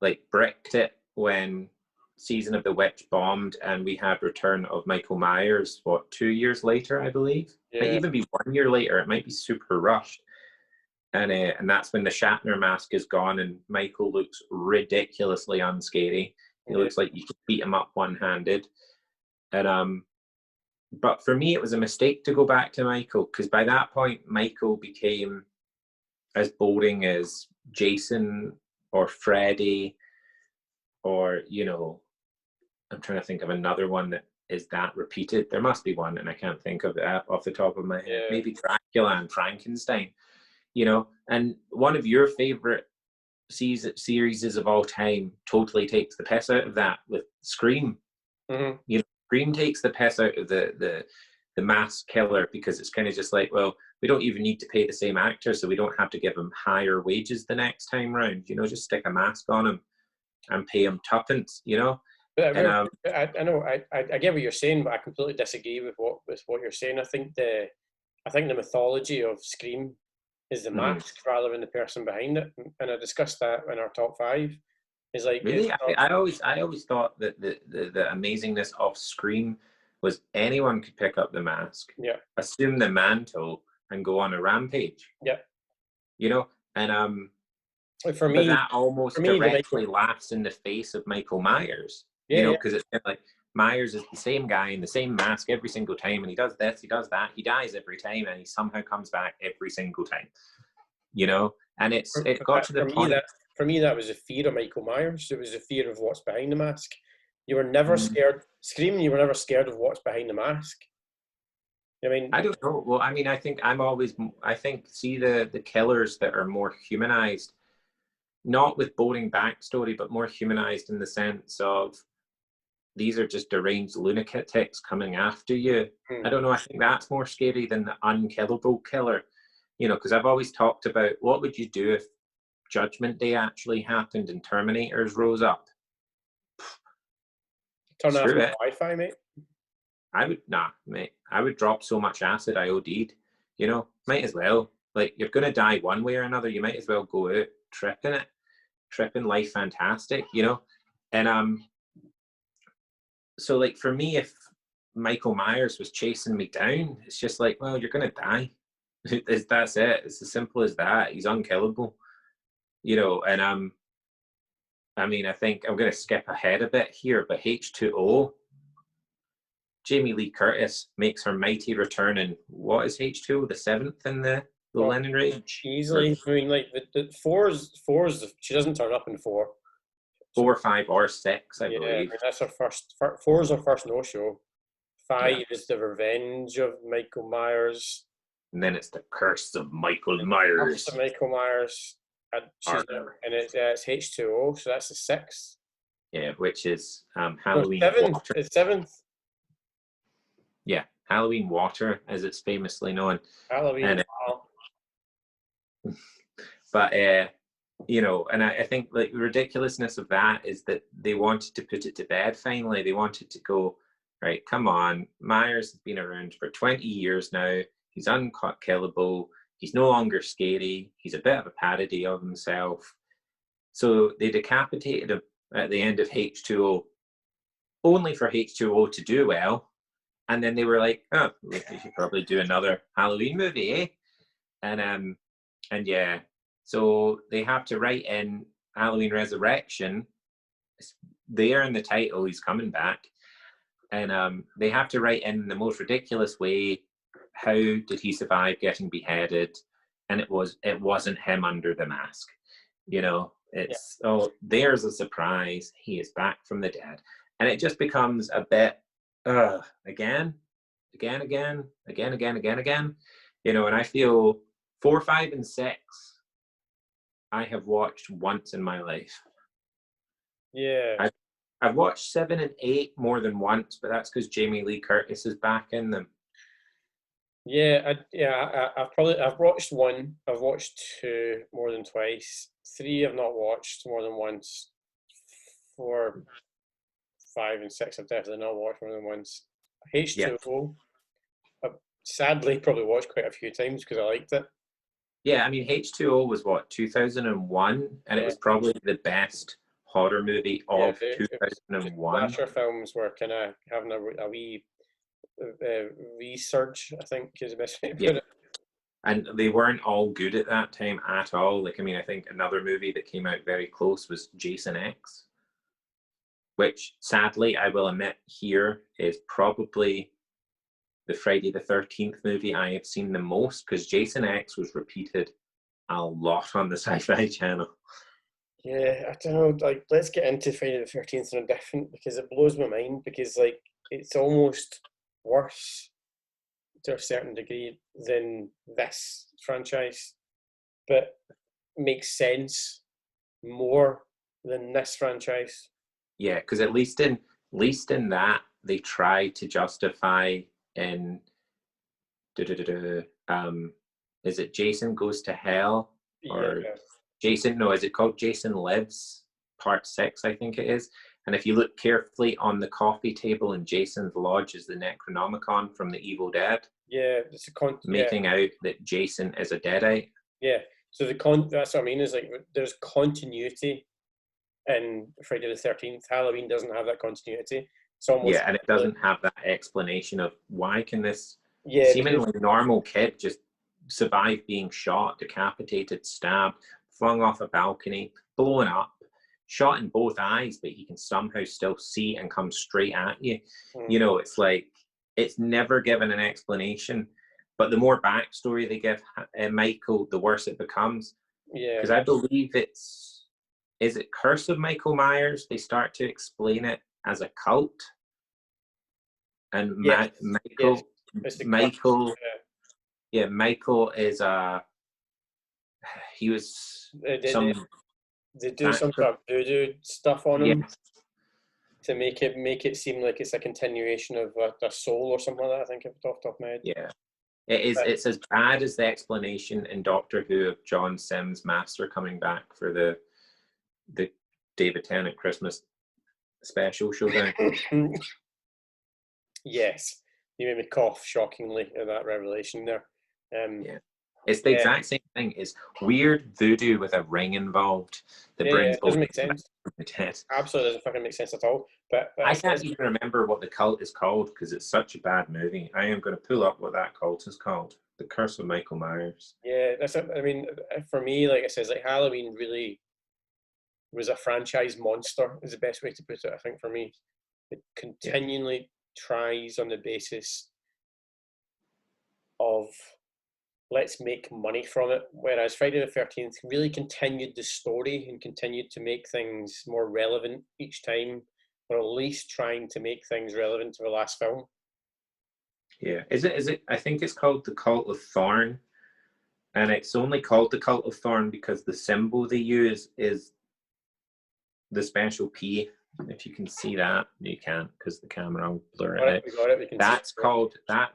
like bricked it when Season of the Witch bombed, and we had Return of Michael Myers, 2 years later, I believe? Yeah. It might even be 1 year later. It might be super rushed. And that's when the Shatner mask is gone and Michael looks ridiculously unscary. He looks like you could beat him up one-handed. And but for me, it was a mistake to go back to Michael, because by that point, Michael became as boring as Jason or Freddy, or, you know, I'm trying to think of another one that is that repeated. There must be one, and I can't think of it off the top of my head. Yeah. Maybe Dracula and Frankenstein, you know. And one of your favorite series of all time totally takes the piss out of that with Scream. Mm-hmm. You know, Scream takes the piss out of the mask killer, because it's kind of just like, well, we don't even need to pay the same actor, so we don't have to give him higher wages the next time round. You know, just stick a mask on him and pay him tuppence, you know. But I know I get what you're saying, but I completely disagree with what you're saying. I think the mythology of Scream is the Mhm. mask rather than the person behind it. And I discussed that in our top 5. Is like Really, it's not, I always thought that the amazingness of Scream was anyone could pick up the mask, yeah, assume the mantle, and go on a rampage. yeah. You know, and Like but that almost the directly laughs in the face of Michael Myers. yeah, You know, yeah. because it's kind of like Myers is the same guy in the same mask every single time, and he does this, he does that, he dies every time, and he somehow comes back every single time. You know, and it got to the point. For me, that was a fear of Michael Myers. It was a fear of what's behind the mask. You were never scared. Screaming, you were never scared of what's behind the mask. I mean, I don't know. Well, I mean, I think see the killers that are more humanized, not with boring backstory, but more humanized in the sense of these are just deranged lunatics coming after you. I don't know. I think that's more scary than the unkillable killer. You know, because I've always talked about what would you do if Judgment Day actually happened and Terminators rose up? turn off Screw the it. Wi-Fi, mate. Mate. I would drop so much acid I OD'd. You know, might as well. Like, you're gonna die one way or another. You might as well go out tripping life fantastic. You know, and so like for me, if Michael Myers was chasing me down, it's just like, well, you're gonna die. That's it. It's as simple as that. He's unkillable. You know, and I mean, I think I'm gonna skip ahead a bit here, but H2O. Jamie Lee Curtis makes her mighty return in what is H2O, the 7th in the Lenin Rage? Easily. I mean, like the fours. She doesn't turn up in 4. 4, 5, or 6, I Yeah, believe. I mean, that's her first. 4 is her first no-show. 5 Yeah. is the revenge of Michael Myers. And then it's the curse of Michael Myers. Michael Myers. And it's H2O, so that's the 6th. Yeah, which is Halloween Water. It's 7th. Yeah, Halloween Water, as it's famously known. Halloween. But you know, and I think like the ridiculousness of that is that they wanted to put it to bed finally. They wanted to go, right, come on, Myers has been around for 20 years now. He's unkillable. He's no longer scary. He's a bit of a parody of himself. So they decapitated him at the end of H2O, only for H2O to do well. And then they were like, oh, we should probably do another Halloween movie, eh? And yeah, so they have to write in Halloween Resurrection. It's there in the title, he's coming back. And they have to write in the most ridiculous way, how did he survive getting beheaded? And it wasn't him under the mask. You know, it's, oh, there's a surprise. He is back from the dead. And it just becomes a bit, again. You know, and I feel 4, 5, and 6, I have watched once in my life. Yeah. I've watched 7 and 8 more than once, but that's because Jamie Lee Curtis is back in them. Yeah, I've watched 1. I've watched 2 more than twice. 3 I've not watched more than once. 4, 5, and 6 I've definitely not watched more than once. H2O, I've sadly probably watched quite a few times because I liked it. Yeah, I mean, H2O was what, 2001, and it was probably the best horror movie of 2001. Slasher films were kind of having a wee resurge, I think, is the best way to put it. And they weren't all good at that time at all. Like, I mean, I think another movie that came out very close was Jason X, which sadly, I will admit here, is probably the Friday the 13th movie I have seen the most, because Jason X was repeated a lot on the Sci-Fi Channel. Yeah, I don't know. Like, let's get into Friday the 13th and different, because it blows my mind. Because like, it's almost worse to a certain degree than this franchise, but makes sense more than this franchise. Yeah, because at least in that they try to justify in is it Jason Goes to Hell or Jason? No, is it called Jason Lives Part 6? I think it is. And if you look carefully on the coffee table in Jason's lodge is the Necronomicon from the Evil Dead. Yeah, it's making out that Jason is a deadite. Yeah. So that's what I mean, is like there's continuity in Friday the 13th. Halloween doesn't have that continuity. It's almost Yeah, and it doesn't have that explanation of why can this yeah, seemingly normal kid just survive being shot, decapitated, stabbed, flung off a balcony, blown up, shot in both eyes, but he can somehow still see and come straight at you. You know, it's like it's never given an explanation. But the more backstory they give Michael, the worse it becomes. yeah. Because I believe is it Curse of Michael Myers? They start to explain it as a cult. And Yes. Michael, It's the Michael, yeah, Michael is he was they some do some sort of voodoo stuff on him yes, to make it seem like it's a continuation of a soul or something like that. I think off the top of my head. yeah. It is. It's as bad as the explanation in Doctor Who of John Sims' Master coming back for the David Tennant Christmas special showdown. Yes, you made me cough shockingly at that revelation there. Yeah, it's the exact same thing. It's weird voodoo with a ring involved that brings it doesn't both make sense. the dead. Absolutely doesn't fucking make sense at all. But I can't even remember what the cult is called because it's such a bad movie. I am going to pull up what that cult is called. The Curse of Michael Myers. yeah, I mean, for me, like I said, like Halloween really was a franchise monster. Is the best way to put it. I think for me, it continually tries on the basis of let's make money from it. Whereas Friday the 13th really continued the story and continued to make things more relevant each time, or at least trying to make things relevant to the last film. Yeah, is it? I think it's called the Cult of Thorn, and it's only called the Cult of Thorn because the symbol they use is the special P. If you can see that, you can't because the camera will blur it out. We got it. We can That's see called that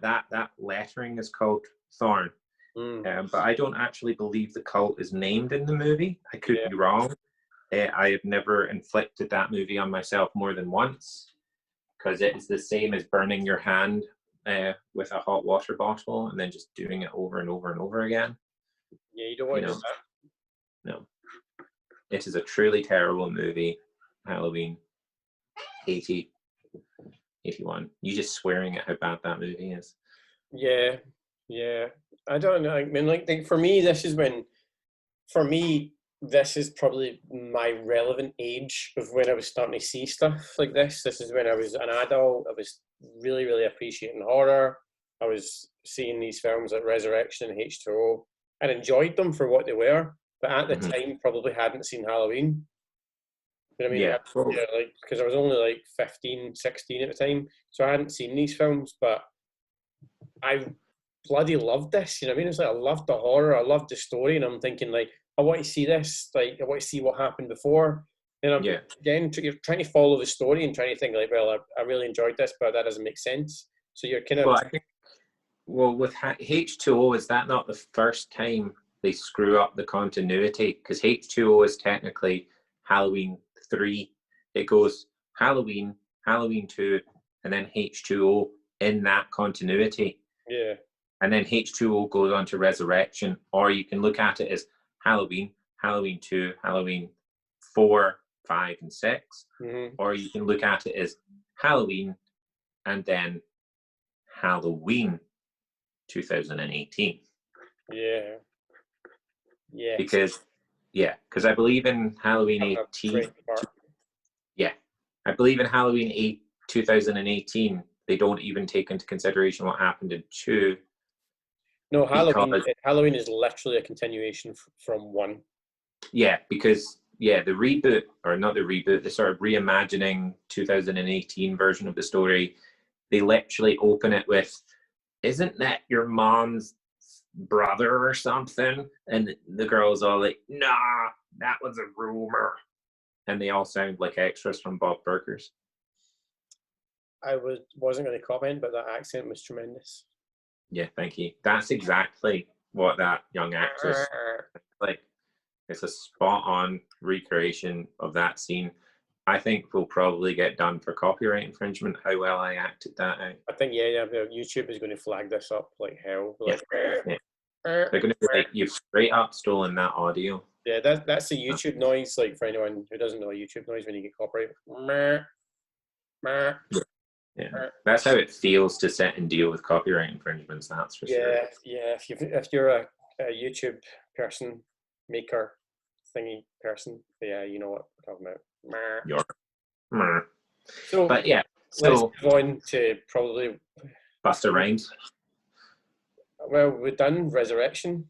lettering is called Thorn. But I don't actually believe the cult is named in the movie. I could be wrong. I have never inflicted that movie on myself more than once because it is the same as burning your hand with a hot water bottle and then just doing it over and over and over again. Yeah, you don't want to do that. No. It is a truly terrible movie. Halloween 81. You just swearing at how bad that movie is. Yeah. I don't know. I mean, like for me, this is probably my relevant age of when I was starting to see stuff like this. This is when I was an adult. I was really, really appreciating horror. I was seeing these films like Resurrection and H2O and enjoyed them for what they were. But at the time, probably hadn't seen Halloween. You know what I mean? Like, because I was only like 15, 16 at the time. So I hadn't seen these films, but I bloody loved this. You know what I mean? It's like I loved the horror, I loved the story, and I'm thinking like, I want to see this. Like, I want to see what happened before. And I'm again, you're trying to follow the story and trying to think like, well, I really enjoyed this, but that doesn't make sense. So you're kind of with H2O, is that not the first time they screw up the continuity? Because H2O is technically Halloween 3. It goes Halloween, Halloween 2, and then H2O in that continuity. Yeah. And then H2O goes on to Resurrection, or you can look at it as Halloween, Halloween 2, Halloween 4, 5, and 6. Or you can look at it as Halloween and then Halloween 2018. Yeah. Because I believe in Halloween 18. Yeah. I believe in Halloween 2018. They don't even take into consideration what happened in 2. No, Halloween is literally a continuation from 1. Yeah, because the reboot, or not the reboot, the sort of reimagining 2018 version of the story, they literally open it with, "Isn't that your mom's brother or something?" And the girl's all like, "Nah, that was a rumor." And they all sound like extras from Bob Burgers. I wasn't going to comment, but that accent was tremendous. Yeah, thank you. That's exactly what that young actress like. It's a spot-on recreation of that scene. I think we'll probably get done for copyright infringement. How well I acted that out. I think YouTube is going to flag this up like hell. Like, They're going to be like, you've straight up stolen that audio. Yeah, that's the YouTube noise. Like for anyone who doesn't know a YouTube noise when you get copyright. Yeah, that's how it feels to sit and deal with copyright infringements. That's for sure. Yeah. If you're a YouTube person, maker, thingy person, yeah, you know what we're talking about. So, but yeah, let's so move on to probably Busta Rhymes. Well, we've done Resurrection.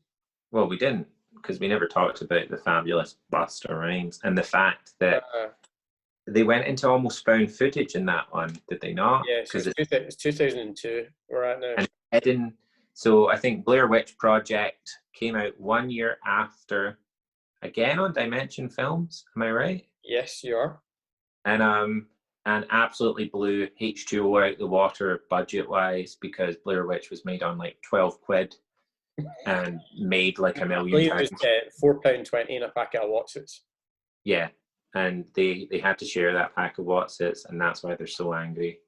Well, we didn't, because we never talked about the fabulous Busta Rhymes and the fact that they went into almost found footage in that one, did they not? Yeah, so it's 2002 we're at now. And hidden. So I think Blair Witch Project came out 1 year after, again on Dimension Films. Am I right? Yes, you are. And absolutely blew H2O out the water budget-wise, because Blair Witch was made on like 12 quid and made like £1 million. I believe it was £4.20 in a packet of Watsits. Yeah, and they had to share that pack of Watsits, and that's why they're so angry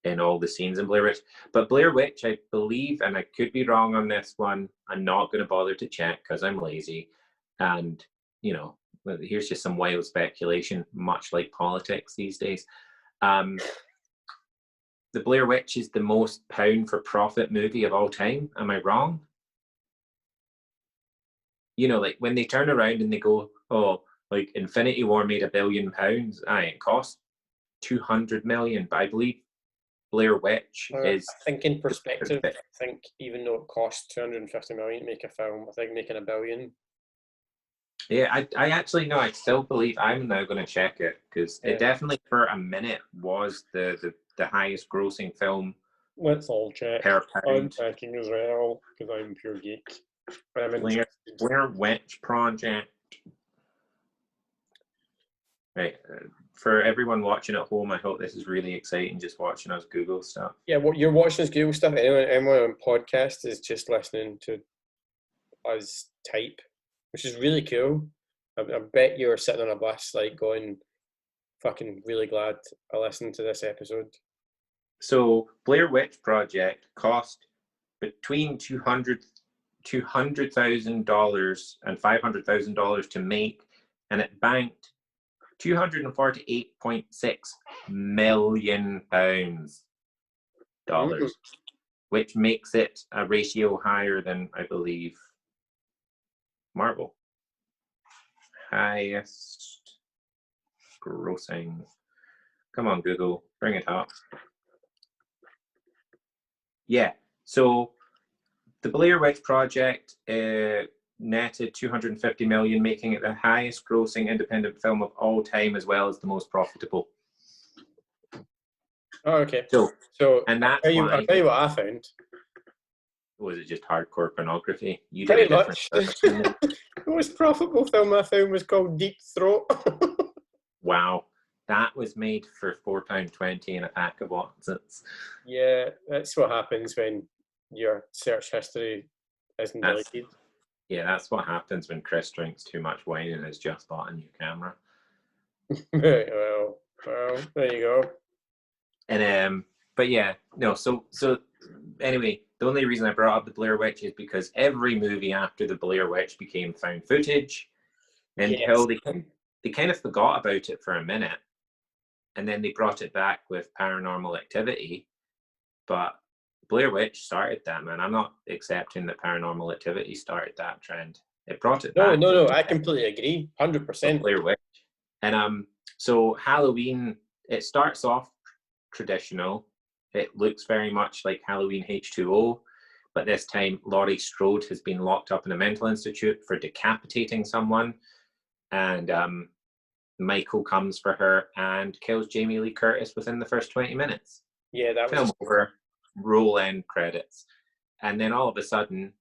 in all the scenes in Blair Witch. But Blair Witch, I believe, and I could be wrong on this one, I'm not going to bother to check because I'm lazy. And, you know, here's just some wild speculation, much like politics these days. The Blair Witch is the most pound for profit movie of all time. Am I wrong? You know, like when they turn around and they go, oh, like Infinity War made £1 billion. It cost 200 million, but I believe Blair Witch is. I think in perspective, I think even though it cost 250 million to make a film, I think making £1 billion. Yeah, I actually know. I still believe. I'm now going to check it because it definitely for a minute was the highest grossing film. Let's all check. Per pound. I'm checking as well because I'm pure geek. Blair Witch Project. Right. For everyone watching at home, I hope this is really exciting, just watching us Google stuff. Yeah, what you're watching is Google stuff. Anyone on podcast is just listening to us type, which is really cool. I bet you're sitting on a bus, like going, fucking really glad I listened to this episode. So Blair Witch Project cost between $200,000 and $500,000 to make, and it banked £248.6 million, which makes it a ratio higher than, I believe, Marvel. Highest grossing. Come on, Google, bring it up. Yeah, so the Blair Witch Project netted 250 million, making it the highest grossing independent film of all time, as well as the most profitable. Oh, okay. So and that's I'll tell you what I found. Was it just hardcore pornography? You Pretty did a much. different The most profitable film I found was called Deep Throat. Wow. That was made for £4.20 in a pack of Watsits. Yeah, that's what happens when your search history isn't deleted. Yeah, that's what happens when Chris drinks too much wine and has just bought a new camera. well, there you go. And but yeah, no. So anyway, the only reason I brought up the Blair Witch is because every movie after the Blair Witch became found footage until they kind of forgot about it for a minute. And then they brought it back with Paranormal Activity. But Blair Witch started that, man. I'm not accepting that Paranormal Activity started that trend. It brought it back. No, I completely agree. 100%. Blair Witch. And so Halloween, it starts off traditional. It looks very much like Halloween H2O. But this time, Laurie Strode has been locked up in a mental institute for decapitating someone. And Michael comes for her and kills Jamie Lee Curtis within the first 20 minutes. Yeah, that film over, roll end credits. And then all of a sudden,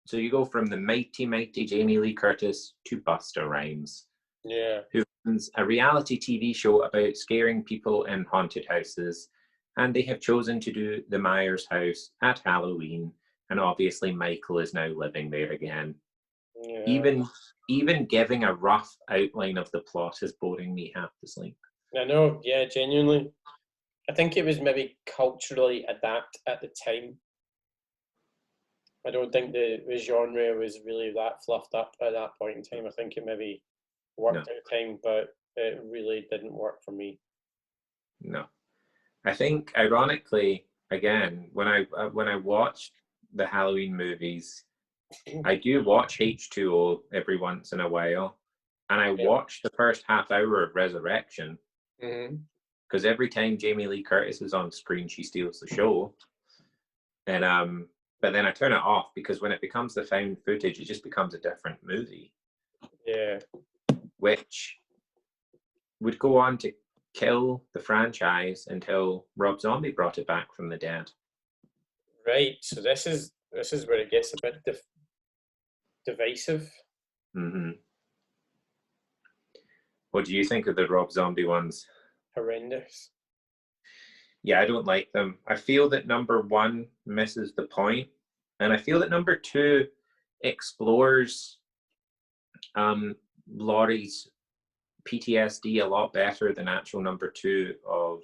so you go from the mighty, mighty Jamie Lee Curtis to Busta Rhymes. Yeah. Who runs a reality TV show about scaring people in haunted houses. And they have chosen to do the Myers house at Halloween. And obviously Michael is now living there again. Yeah. Even giving a rough outline of the plot is boring me half to sleep. I know, yeah, genuinely. I think it was maybe culturally adapt at the time. I don't think the genre was really that fluffed up at that point in time. I think it maybe worked No. at the time, but it really didn't work for me. No. I think, ironically, again, when I watch the Halloween movies, I do watch H2O every once in a while, and I watch the first half hour of Resurrection because every time Jamie Lee Curtis is on screen, she steals the show. And but then I turn it off because when it becomes the found footage, it just becomes a different movie. Yeah. Which would go on to kill the franchise until Rob Zombie brought it back from the dead. Right. So this is where it gets a bit divisive. Mm-hmm. What do you think of the Rob Zombie ones? Horrendous. Yeah, I don't like them. I feel that number one misses the point, and I feel that number two explores Laurie's PTSD a lot better than actual number two of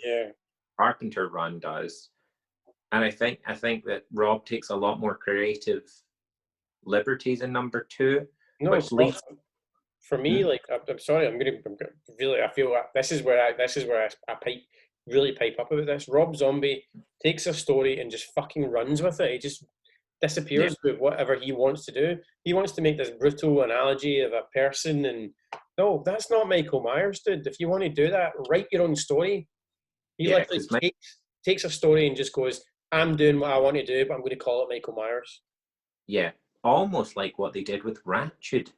Carpenter run does. And I think that Rob takes a lot more creative liberties in number two, No, which leads. For me, like I'm sorry, I'm gonna really. I feel like this is where I really pipe up about this. Rob Zombie takes a story and just fucking runs with it. He just disappears with whatever he wants to do. He wants to make this brutal analogy of a person, and no, that's not Michael Myers, dude. If you want to do that, write your own story. He literally takes a story and just goes, "I'm doing what I want to do, but I'm going to call it Michael Myers." Yeah, almost like what they did with Ratchet.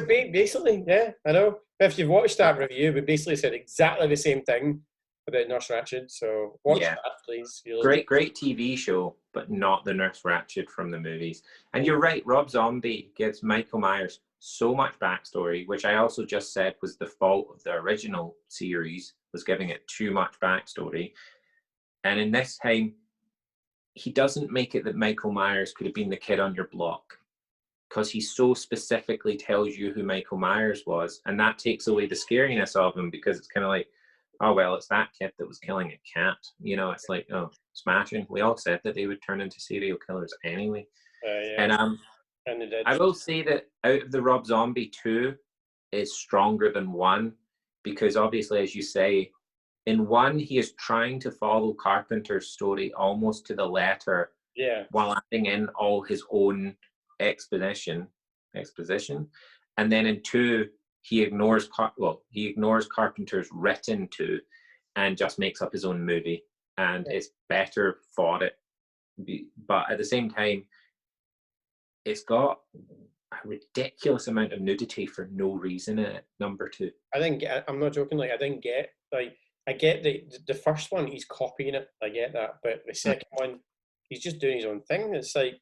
Basically, yeah, I know. If you've watched that review, we basically said exactly the same thing about Nurse Ratched. So watch that, please. Great TV show, but not the Nurse Ratched from the movies. And you're right, Rob Zombie gives Michael Myers so much backstory, which I also just said was the fault of the original series, was giving it too much backstory. And in this time, he doesn't make it that Michael Myers could have been the kid on your block, because he so specifically tells you who Michael Myers was, and that takes away the scariness of him, because it's kind of like, oh, well, it's that kid that was killing a cat. You know, it's like, oh, smashing. We all said that they would turn into serial killers anyway. And they did. I will say that out of the Rob Zombie 2 is stronger than 1, because obviously, as you say, in 1, he is trying to follow Carpenter's story almost to the letter, while adding in all his own exposition, and then in 2 he ignores Carpenter's written 2 and just makes up his own movie, and it's better for it. But at the same time, it's got a ridiculous amount of nudity for no reason in it. Number 2, I'm not joking. Like, I didn't get, like, I get the first one, he's copying it. I get that, but the second one, he's just doing his own thing. It's like,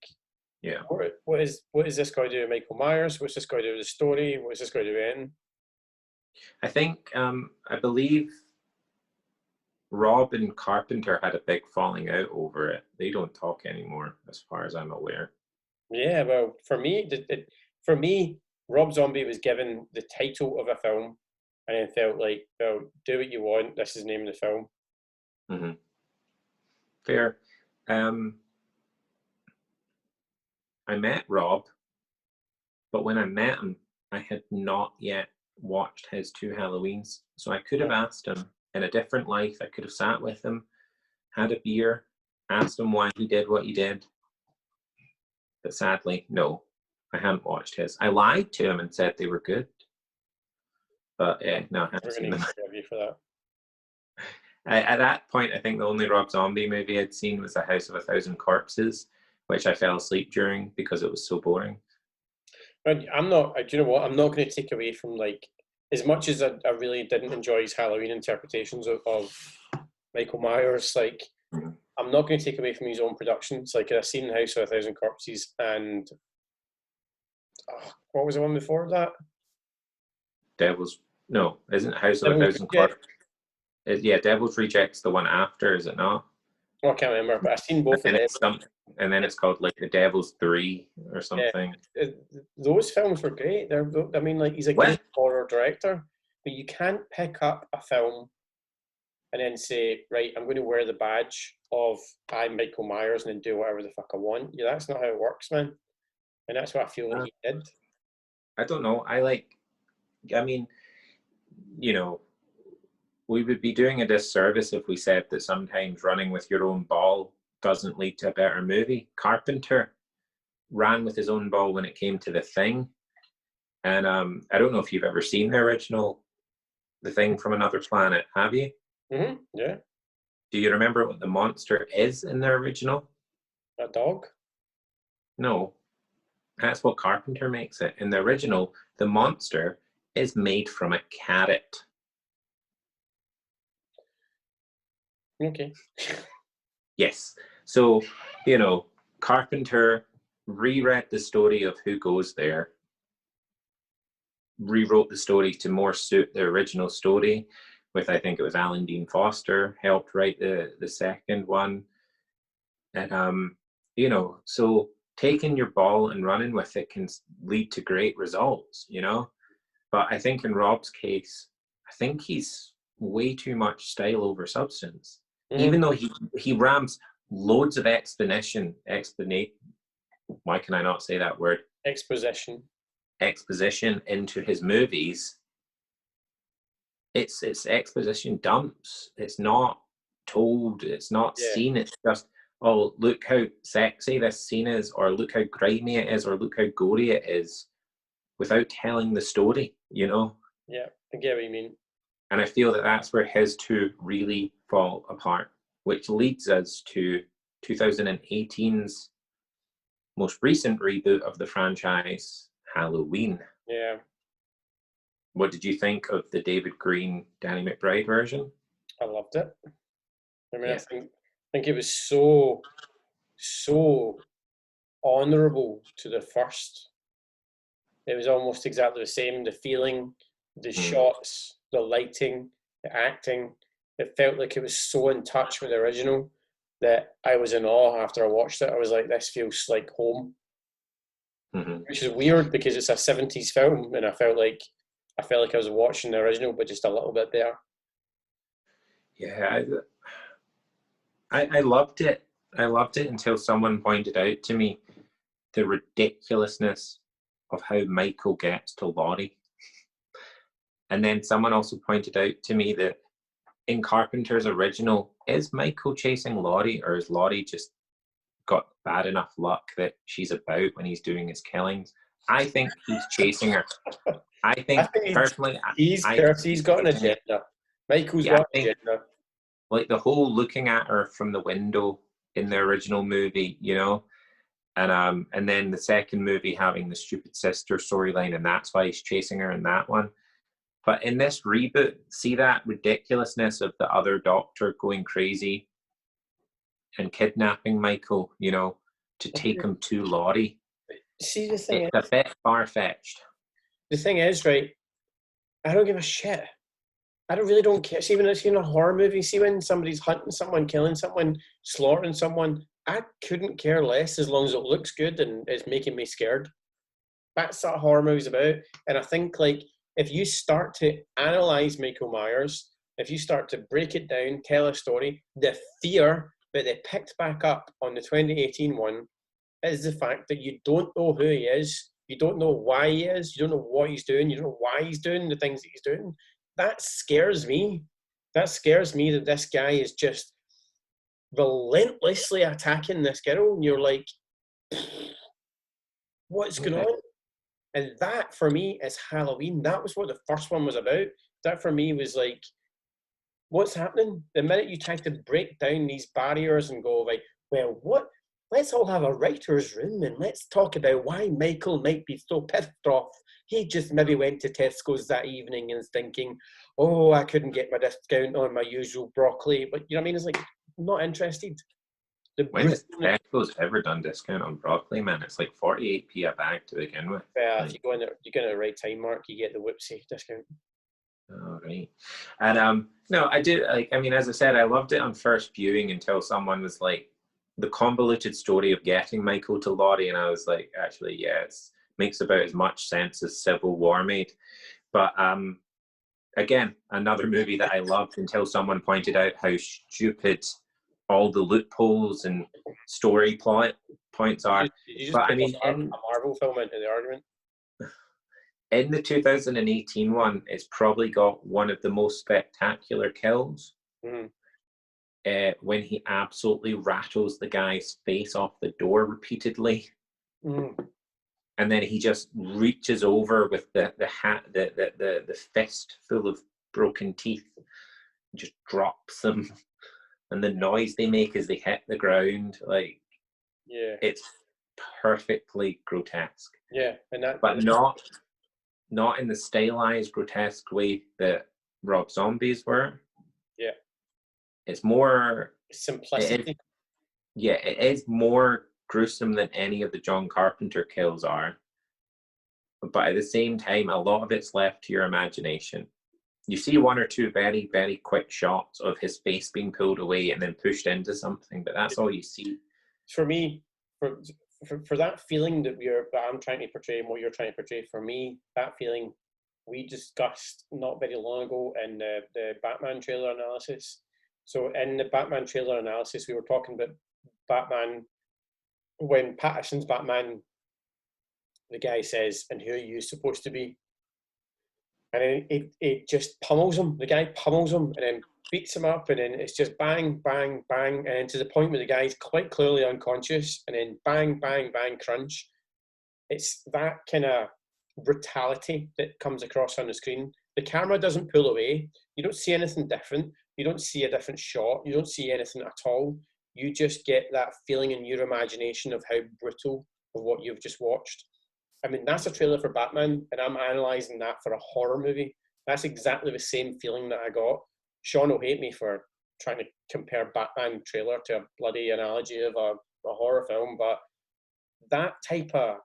what is this guy doing, Michael Myers? What's this guy doing with the story? What's this guy doing? I think I believe Rob and Carpenter had a big falling out over it. They don't talk anymore, as far as I'm aware. Yeah, well, for me, Rob Zombie was given the title of a film, and it felt like, well, do what you want. This is the name of the film. Mm-hmm. Fair. I met Rob, but when I met him, I had not yet watched his 2 Halloweens. So I could have asked him in a different life. I could have sat with him, had a beer, asked him why he did what he did. But sadly, no, I hadn't watched his. I lied to him and said they were good. But no, I haven't seen them. For that. At that point, I think the only Rob Zombie movie I'd seen was The House of a Thousand Corpses, which I fell asleep during because it was so boring. But I'm not. Do you know what? I'm not going to take away from, like, as much as I really didn't enjoy his Halloween interpretations of Michael Myers. Like, I'm not going to take away from his own productions. Like, I've seen House of a Thousand Corpses, and what was the one before that? Isn't House of a Thousand Corpses? Yeah, Devil's Reject's the one after, is it not? Oh, I can't remember, but I've seen both of them. And then it's called, like, The Devil's 3 or something. Yeah. Those films were great. I mean, like, he's a good horror director, but you can't pick up a film and then say, right, I'm going to wear the badge of I'm Micheal Myers and then do whatever the fuck I want. Yeah, that's not how it works, man. And that's what I feel like he did. I don't know. I mean, you know, we would be doing a disservice if we said that sometimes running with your own ball doesn't lead to a better movie. Carpenter ran with his own ball when it came to The Thing. And I don't know if you've ever seen the original The Thing from Another Planet, have you? Mm-hmm. Yeah. Do you remember what the monster is in the original? A dog? No. That's what Carpenter makes it. In the original, the monster is made from a carrot. Okay. Yes. So, you know, Carpenter reread the story of Who Goes There, rewrote the story to more suit the original story with, I think it was Alan Dean Foster, helped write the second one. And, you know, so taking your ball and running with it can lead to great results, you know? But I think in Rob's case, I think he's way too much style over substance. Mm-hmm. Even though he rams loads of why can I not say that word? Exposition into his movies. It's exposition dumps. It's not told, it's not seen, it's just, oh, look how sexy this scene is, or look how grimy it is, or look how gory it is, without telling the story, you know? Yeah, I get what you mean. And I feel that that's where his two really fall apart, which leads us to 2018's most recent reboot of the franchise, Halloween. Yeah. What did you think of the David Green, Danny McBride version? I loved it. I mean, Yeah. I think it was so honourable to the first. It was almost exactly the same. The feeling, the shots, the lighting, the acting. It felt like it was so in touch with the original that I was in awe after I watched it. I was like, this feels like home. Mm-hmm. Which is weird because it's a 70s film and I felt like I was watching the original but just a little bit better. Yeah, I loved it. I loved it until someone pointed out to me the ridiculousness of how Michael gets to Laurie. And then someone also pointed out to me that in Carpenter's original, is Michael chasing Laurie, or is Laurie just got bad enough luck that she's about when he's doing his killings? I think he's chasing her. I think personally, he's got an agenda. Michael's got an agenda. Like the whole looking at her from the window in the original movie, you know, and then the second movie having the stupid sister storyline, and that's why he's chasing her in that one. But in this reboot, see that ridiculousness of the other doctor going crazy and kidnapping Michael, you know, to take him to Laurie. See, the thing it's a bit far-fetched. The thing is, right, I don't give a shit. I really don't care. See, when it's in a horror movie, see when somebody's hunting someone, killing someone, slaughtering someone, I couldn't care less as long as it looks good and it's making me scared. That's what horror movie's about. And I think, like, if you start to analyze Micheal Myers, if you start to break it down, tell a story, the fear that they picked back up on the 2018 one is the fact that you don't know who he is, you don't know why he is, you don't know what he's doing, you don't know why he's doing the things that he's doing. That scares me. That scares me that this guy is just relentlessly attacking this girl, and you're like, what's going on? And that, for me, is Halloween. That was what the first one was about. That, for me, was like, what's happening? The minute you try to break down these barriers and go, like, well, what? Let's all have a writer's room and let's talk about why Michael might be so pissed off. He just maybe went to Tesco's that evening and is thinking, oh, I couldn't get my discount on my usual broccoli. But, you know what I mean? It's like, I'm not interested. When has Tesco's ever done discount on broccoli, man? It's like 48p a bag to begin with. If you go in at the right time mark, you get the whoopsie discount. All right. And no, I did, like, I mean, as I said, I loved it on first viewing until someone was like, the convoluted story of getting Michael to Laurie, and I was like, actually, yeah, it makes about as much sense as Civil War made. But again, another movie that I loved until someone pointed out how stupid all the loopholes and story plot points are. Did you just But I put mean, a Marvel film into the argument? in the 2018 one, it's probably got one of the most spectacular kills. Mm. When he absolutely rattles the guy's face off the door repeatedly. Mm. And then he just reaches over with the fist full of broken teeth, and just drops them, and the noise they make as they hit the ground, like, Yeah, it's perfectly grotesque. yeah, and that, But not in the stylized grotesque way that Rob Zombie's were. Yeah, It's more simplicity. it is more gruesome than any of the John Carpenter kills are. But at the same time, a lot of it's left to your imagination. You see one or two very, very quick shots of his face being pulled away and then pushed into something, but that's all you see. For me, for that feeling that I'm trying to portray and what you're trying to portray, for me, that feeling we discussed not very long ago in the Batman trailer analysis. So in the Batman trailer analysis, we were talking about Batman, when Patterson's Batman, the guy says, "And who are you supposed to be?" And then it just pummels him. The guy pummels him and then beats him up, and then it's just bang, bang, bang, and to the point where the guy's quite clearly unconscious, and then bang, bang, bang, crunch. It's that kind of brutality that comes across on the screen. The camera doesn't pull away. You don't see anything different. You don't see a different shot. You don't see anything at all. You just get that feeling in your imagination of how brutal of what you've just watched. I mean, that's a trailer for Batman, and I'm analysing that for a horror movie. That's exactly the same feeling that I got. Sean will hate me for trying to compare Batman trailer to a bloody analogy of a horror film, but that type of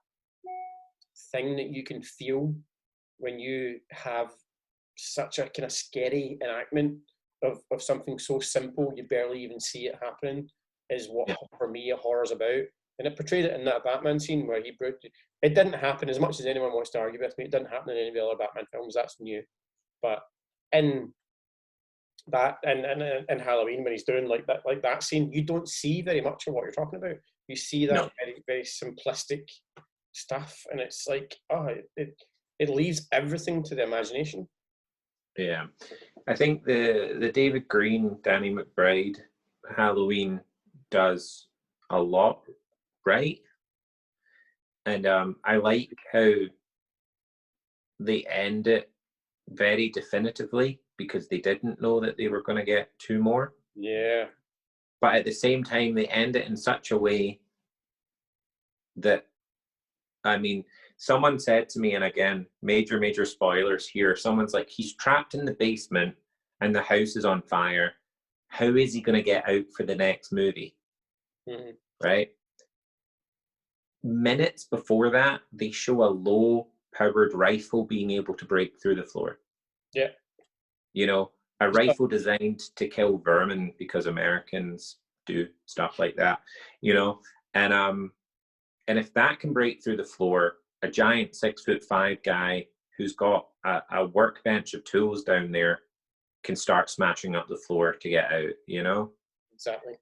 thing that you can feel when you have such a kind of scary enactment of something so simple you barely even see it happening is what, for me, a horror's about. And it portrayed it in that Batman scene where it didn't happen, as much as anyone wants to argue with me, it didn't happen in any of the other Batman films, that's new. But in that, and Halloween, when he's doing like that scene, you don't see very much of what you're talking about. You see that very, very simplistic stuff, and it's like, it leaves everything to the imagination. Yeah. I think the David Green, Danny McBride Halloween does a lot right. And I like how they end it very definitively because they didn't know that they were going to get two more. Yeah. But at the same time, they end it in such a way that, I mean, someone said to me, and again, major spoilers here, someone's like, he's trapped in the basement and the house is on fire. How is he going to get out for the next movie? Mm-hmm. Right? Minutes before that, they show a low-powered rifle being able to break through the floor. Yeah. You know, a rifle designed to kill vermin because Americans do stuff like that, you know? And if that can break through the floor, a giant 6'5" guy who's got a workbench of tools down there can start smashing up the floor to get out, you know? Exactly.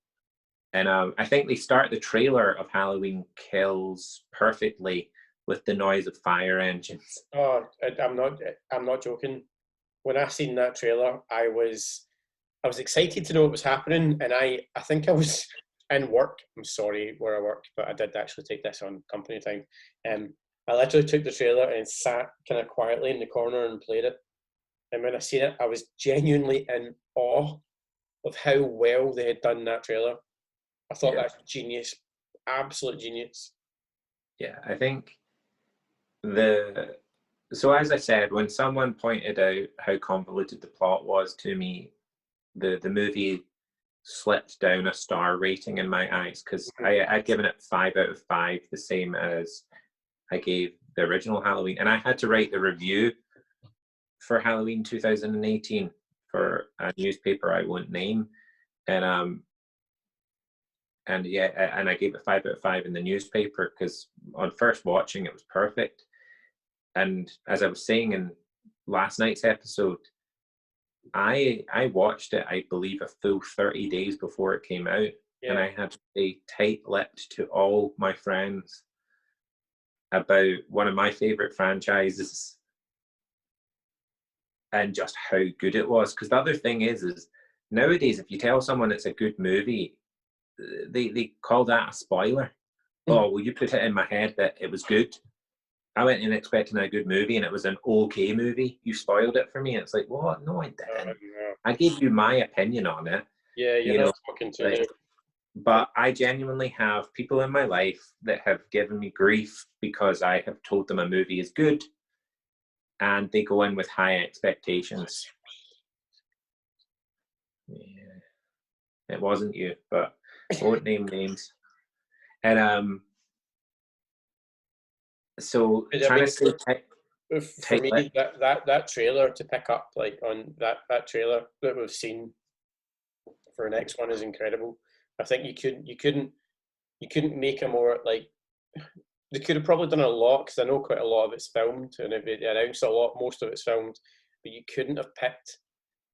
And I think they start the trailer of Halloween Kills perfectly with the noise of fire engines. Oh, I'm not joking. When I seen that trailer, I was excited to know what was happening, and I think I was in work. I'm sorry where I work, but I did actually take this on company time. I literally took the trailer and sat kind of quietly in the corner and played it. And when I seen it, I was genuinely in awe of how well they had done that trailer. I thought that's genius, absolute genius. Yeah, I think so as I said, when someone pointed out how convoluted the plot was to me, the movie slipped down a star rating in my eyes because I'd given it 5 out of 5, the same as I gave the original Halloween. And I had to write the review for Halloween 2018 for a newspaper I won't name. And I gave it 5 out of 5 in the newspaper because on first watching it was perfect. And as I was saying in last night's episode, I watched it, I believe, a full 30 days before it came out, and I had to stay tight-lipped to all my friends about one of my favorite franchises and just how good it was. Because the other thing is nowadays, if you tell someone it's a good movie, they call that a spoiler. Oh, well, you put it in my head that it was good. I went in expecting a good movie and it was an okay movie. You spoiled it for me. It's like, what? No, I didn't. I gave you my opinion on it. Yeah, you're not talking to me. But I genuinely have people in my life that have given me grief because I have told them a movie is good and they go in with high expectations. Yeah, it wasn't you, but I won't name names. And so trying to stay for me, that trailer to pick up, like on that trailer that we've seen for the next one is incredible. I think you couldn't make a more, like, they could have probably done a lot, because I know quite a lot of it's filmed and they announced most of it's filmed, but you couldn't have picked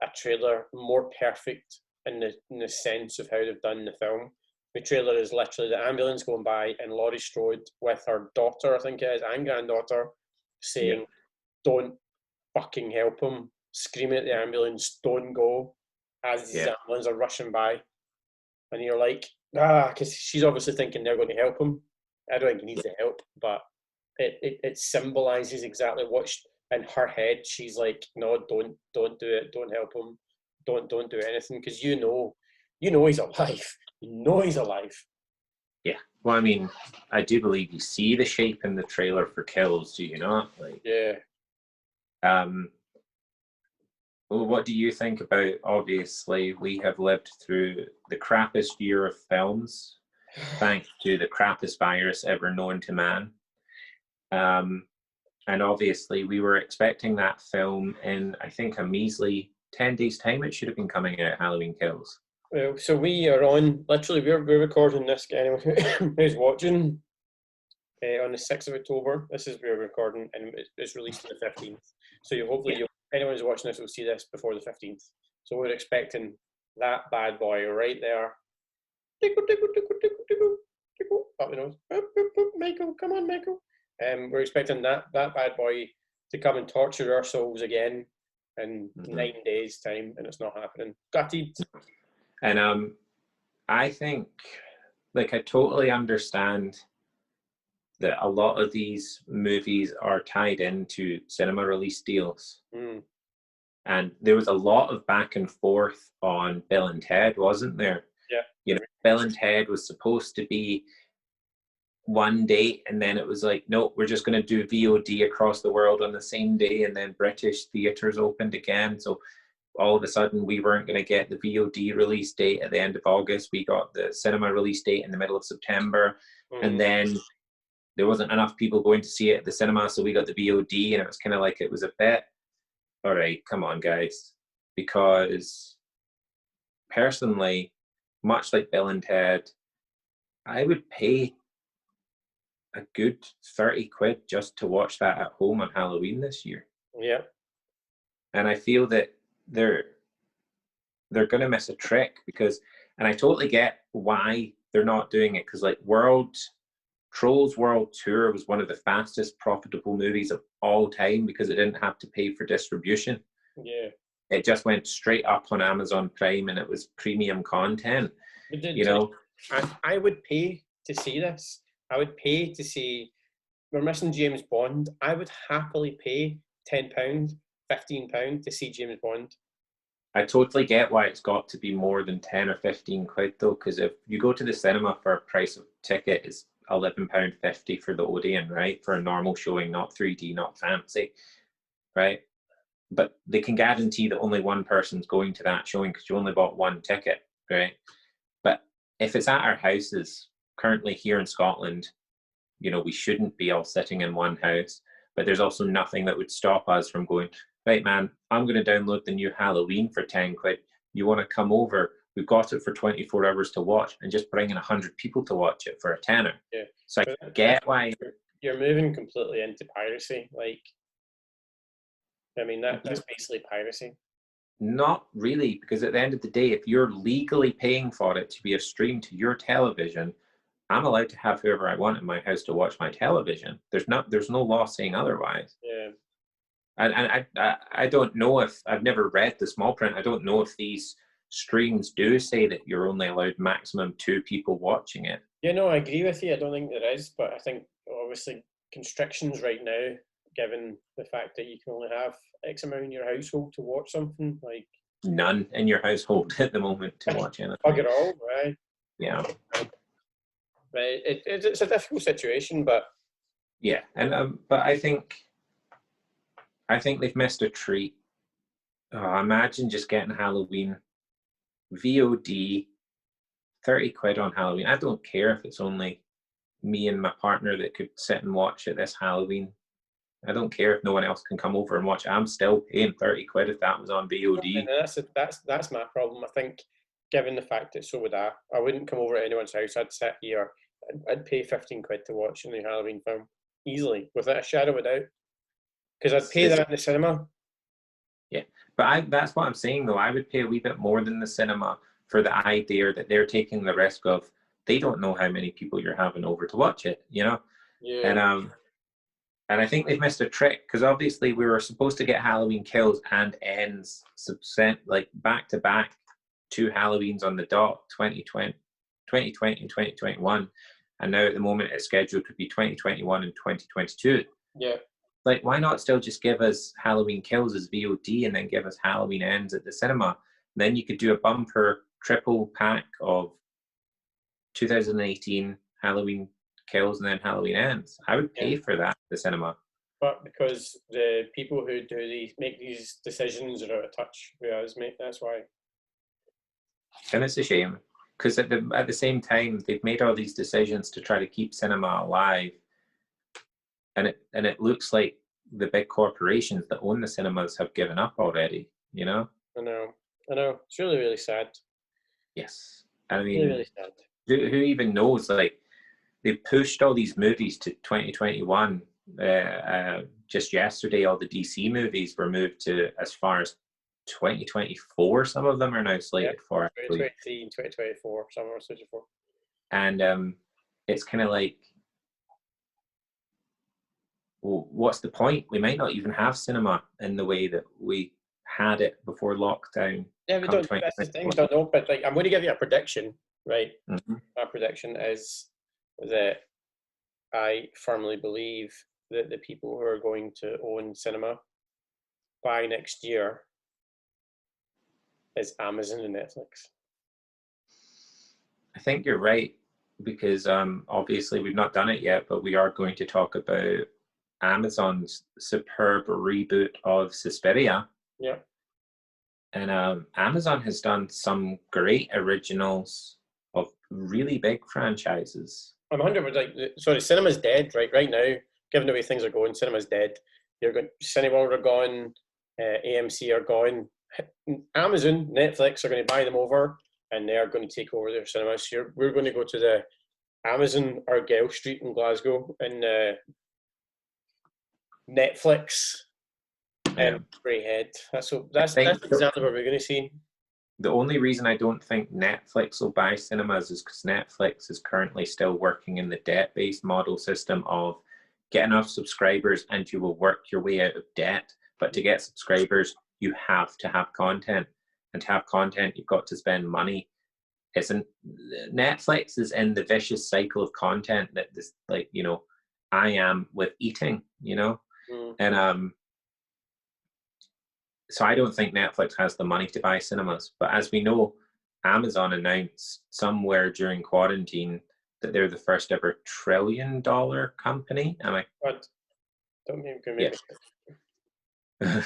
a trailer more perfect in the sense of how they've done the film. The trailer is literally the ambulance going by and Laurie Strode with her daughter, I think it is, and granddaughter, saying, "Don't fucking help him," screaming at the ambulance, "Don't go," as these ambulances are rushing by. And you're like, because she's obviously thinking they're going to help him. I don't think he needs the help, but it symbolizes exactly what in her head. She's like, "No, don't do it. Don't help him. Don't do anything," because you know he's alive. You know he's alive. Yeah. Well, I mean, I do believe you see the shape in the trailer for Kills, do you not? Like, yeah. Well, what do you think about, obviously, we have lived through the crappiest year of films, thanks to the crappiest virus ever known to man. And obviously, we were expecting that film in, I think, a measly 10 days' time. It should have been coming out, Halloween Kills. Well, so we are on, literally, we're recording this, anyone who's watching, on the 6th of October. This is we're recording, and it's released on the 15th. So hopefully, anyone who's watching this will see this before the 15th. So we're expecting that bad boy right there. Tickle, tickle, tickle, tickle, tickle, tickle. Up the nose. Michael, come on, Michael. We're expecting that bad boy to come and torture our souls again in 9 days' time, and it's not happening. Gutted. And I think, like, I totally understand that a lot of these movies are tied into cinema release deals. And there was a lot of back and forth on Bill and Ted, wasn't there? Yeah. You know, Bill and Ted was supposed to be one date, and then it was like, no, we're just going to do VOD across the world on the same day, and then British theaters opened again. So all of a sudden, we weren't going to get the VOD release date at the end of August. We got the cinema release date in the middle of September, and then there wasn't enough people going to see it at the cinema, so we got the VOD, and it was kind of like, it was a bit, all right, come on, guys. Because personally, much like Bill and Ted, I would pay a good 30 quid just to watch that at home on Halloween this year. Yeah. And I feel that they're going to miss a trick, because, and I totally get why they're not doing it, because like Trolls World Tour was one of the fastest profitable movies of all time because it didn't have to pay for distribution. Yeah. It just went straight up on Amazon Prime, and it was premium content. You know, I would pay to see this. I would pay to see. We're missing James Bond. I would happily pay £10, £15 to see James Bond. I totally get why it's got to be more than 10 or 15 quid though, because if you go to the cinema for a price of ticket, it's £11.50 for the Odeon, right? For a normal showing, not 3D, not fancy, right? But they can guarantee that only one person's going to that showing because you only bought one ticket, right? But if it's at our houses, currently here in Scotland, you know, we shouldn't be all sitting in one house, but there's also nothing that would stop us from going, right, man, I'm going to download the new Halloween for 10 quid. You want to come over? We've got it for 24 hours to watch, and just bring in 100 people to watch it for a tenner. Yeah. So I get why. You're moving completely into piracy. Like, I mean, that's basically piracy. Not really, because at the end of the day, if you're legally paying for it to be a stream to your television, I'm allowed to have whoever I want in my house to watch my television. There's no law saying otherwise. Yeah. And I don't know if, I've never read the small print. I don't know if these streams do say that you're only allowed maximum 2 people watching it. Yeah, no, I agree with you. I don't think there is, but I think obviously constrictions right now, given the fact that you can only have X amount in your household to watch something, like None in your household at the moment to watch anything. bug it all, right? Yeah. But it's a difficult situation, but Yeah, and but I think they've missed a treat. Oh, imagine just getting Halloween VOD, 30 quid on Halloween. I don't care if it's only me and my partner that could sit and watch it this Halloween. I don't care if no one else can come over and watch it. I'm still paying 30 quid if that was on VOD. that's my problem. I think, given the fact that so would I wouldn't come over to anyone's house. I'd sit here. I'd pay 15 quid to watch a new Halloween film easily, without a shadow of a doubt. Because I'd pay that in the cinema. Yeah, but that's what I'm saying though. I would pay a wee bit more than the cinema for the idea that they're taking the risk of, they don't know how many people you're having over to watch it, you know? Yeah. And I think they've missed a trick, because obviously we were supposed to get Halloween Kills and Ends like back to back, 2 Halloweens on the dot, 2020 and 2021. And now at the moment it's scheduled to be 2021 and 2022. Yeah. Like, why not still just give us Halloween Kills as VOD and then give us Halloween Ends at the cinema? And then you could do a bumper triple pack of 2018 Halloween Kills and then Halloween Ends. I would pay for that at the cinema. But because the people who make these decisions are out of touch with us, mate, that's why. And it's a shame, because at the same time, they've made all these decisions to try to keep cinema alive. And it looks like the big corporations that own the cinemas have given up already, you know? I know. It's really, really sad. Yes. I mean, Really, really sad. Who even knows? Like, they pushed all these movies to 2021. Just yesterday, all the DC movies were moved to as far as 2024. Some of them are now slated for. 2023 and 2024. Some are slated for. And it's kind of like, well, what's the point? We might not even have cinema in the way that we had it before lockdown. Yeah, we don't. That's the thing. We don't know. But like, I'm going to give you a prediction, right? Mm-hmm. My prediction is that I firmly believe that the people who are going to own cinema by next year is Amazon and Netflix. I think you're right, because obviously we've not done it yet, but we are going to talk about Amazon's superb reboot of Suspiria. Yeah. And Amazon has done some great originals of really big franchises. I'm 100%. Like, sorry, cinema's dead right now. Given the way things are going, cinema's dead. You're going. Cineworld are gone. AMC are gone. Amazon, Netflix are going to buy them over, and they are going to take over their cinemas. So we're going to go to the Amazon Argyle Street in Glasgow, and Netflix and Greyhead. That's exactly what we're going to see. The only reason I don't think Netflix will buy cinemas is because Netflix is currently still working in the debt-based model system of get enough subscribers and you will work your way out of debt. But to get subscribers, you have to have content. And to have content, you've got to spend money. Netflix is in the vicious cycle of content that this, like, you know, I am with eating, you know? And so I don't think Netflix has the money to buy cinemas. But as we know, Amazon announced somewhere during quarantine that they're the first ever $1 trillion company. Am I? What? Don't mean maybe. Yeah.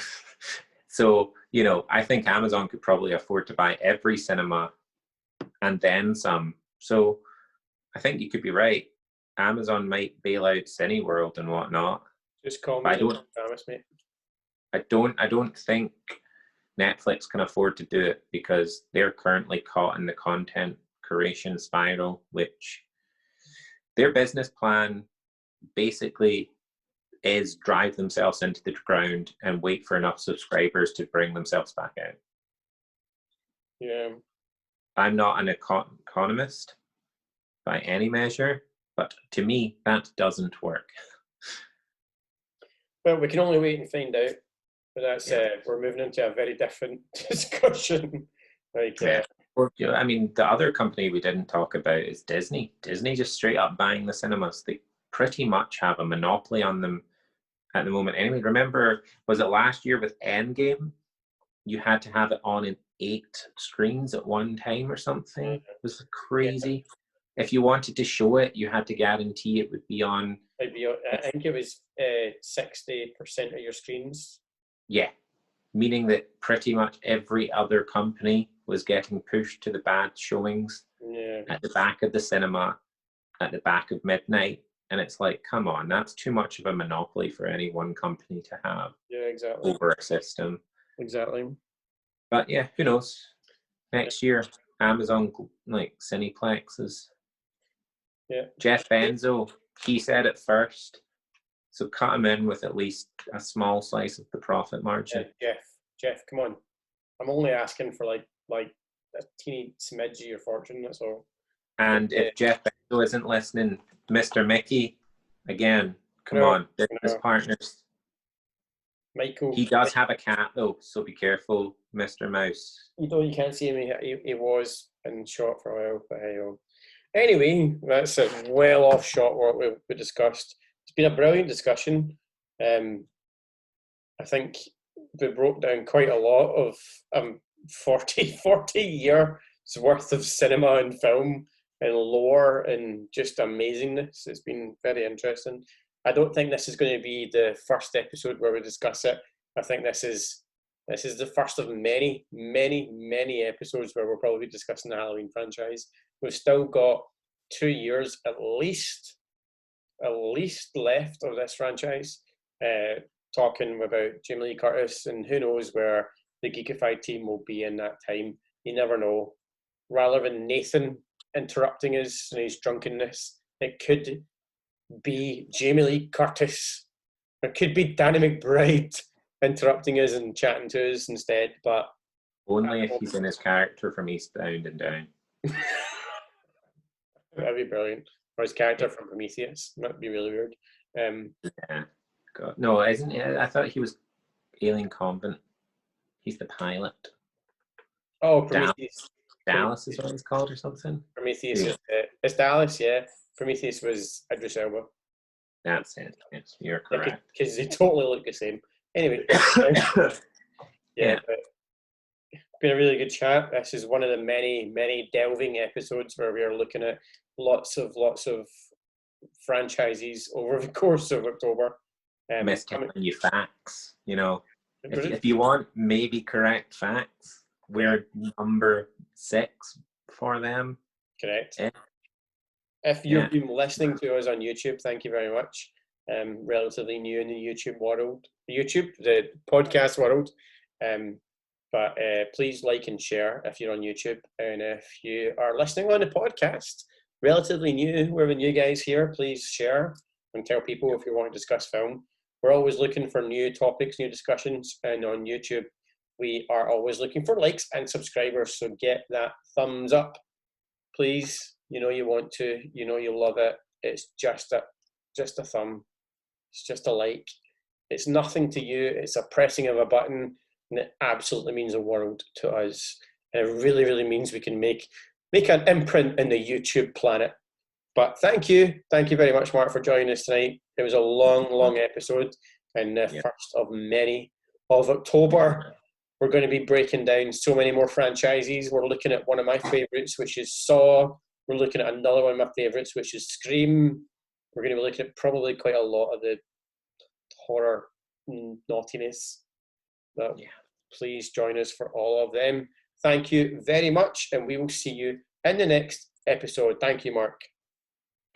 So, you know, I think Amazon could probably afford to buy every cinema and then some. So I think you could be right. Amazon might bail out Cineworld and whatnot. Just call me. I don't think Netflix can afford to do it, because they're currently caught in the content creation spiral, which their business plan basically is drive themselves into the ground and wait for enough subscribers to bring themselves back out. Yeah. I'm not an economist by any measure, but to me, that doesn't work. Well, we can only wait and find out. But that's we're moving into a very different discussion. Well, I mean, the other company we didn't talk about is Disney. Disney just straight up buying the cinemas. They pretty much have a monopoly on them at the moment. Anyway, remember, was it last year with Endgame? You had to have it on in 8 screens at one time or something. It was crazy. Yeah. If you wanted to show it, you had to guarantee it would be on. I think it was 60% of your screens. Yeah, meaning that pretty much every other company was getting pushed to the bad showings at the back of the cinema, at the back of midnight. And it's like, come on, that's too much of a monopoly for any one company to have over a system. Exactly. But yeah, who knows? Next year, Amazon, like Cineplexes. Yeah. Jeff Benzo, he said it first. So cut him in with at least a small slice of the profit margin. Jeff, come on. I'm only asking for like a teeny smidge of your fortune, that's all. And if Jeff Benzo isn't listening, Mr. Mickey, again, come on, business partners. Michael. He does have a cat though, so be careful, Mr. Mouse. You can't see him. He was in shot for a while, but anyway, that's a well off shot what we discussed. It's been a brilliant discussion. I think we broke down quite a lot of 40 years worth of cinema and film and lore and just amazingness. It's been very interesting. I don't think this is going to be the first episode where we discuss it. I think this is the first of many episodes where we'll probably be discussing the Halloween franchise. We've still got 2 years at least left of this franchise, talking about Jamie Lee Curtis, and who knows where the Geekified team will be in that time. You never know. Rather than Nathan interrupting us in his drunkenness, it could be Jamie Lee Curtis. It could be Danny McBride interrupting us and chatting to us instead, but only if he's in his character from Eastbound and Down. That'd be brilliant. Or his character from Prometheus. That'd be really weird. Yeah. God. No, isn't he? I thought he was Alien Convent. He's the pilot. Oh, Prometheus. Dallas is what it's called or something? Prometheus. Yeah. It's Dallas, yeah. Prometheus was Idris Elba. That's it. Yes, you're correct. Because they totally look the same. Anyway. Yeah. But it's been a really good chat. This is one of the many delving episodes where we are looking at lots of franchises over the course of October. Telling you facts, you know. If you want maybe correct facts, we're number 6 for them. Correct. Yeah. If you've been listening to us on YouTube, thank you very much. Relatively new in the YouTube world, the podcast world. But please like and share if you're on YouTube. And if you are listening on the podcast, relatively new, we're the new guys here, please share and tell people if you want to discuss film. We're always looking for new topics, new discussions, and on YouTube, we are always looking for likes and subscribers, so get that thumbs up, please. You know you want to, you know you love it. It's just a thumb. It's just a like. It's nothing to you. It's a pressing of a button, and it absolutely means the world to us. And it really means we can make an imprint in the YouTube planet. But thank you very much, Mark, for joining us tonight. It was a long episode, and the first of many of October. We're going to be breaking down so many more franchises. We're looking at one of my favourites, which is Saw. We're looking at another one of my favourites, which is Scream. We're going to be looking at probably quite a lot of the horror naughtiness. But please join us for all of them. Thank you very much, and we will see you in the next episode. Thank you, Mark.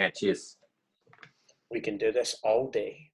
Yeah, cheers. We can do this all day.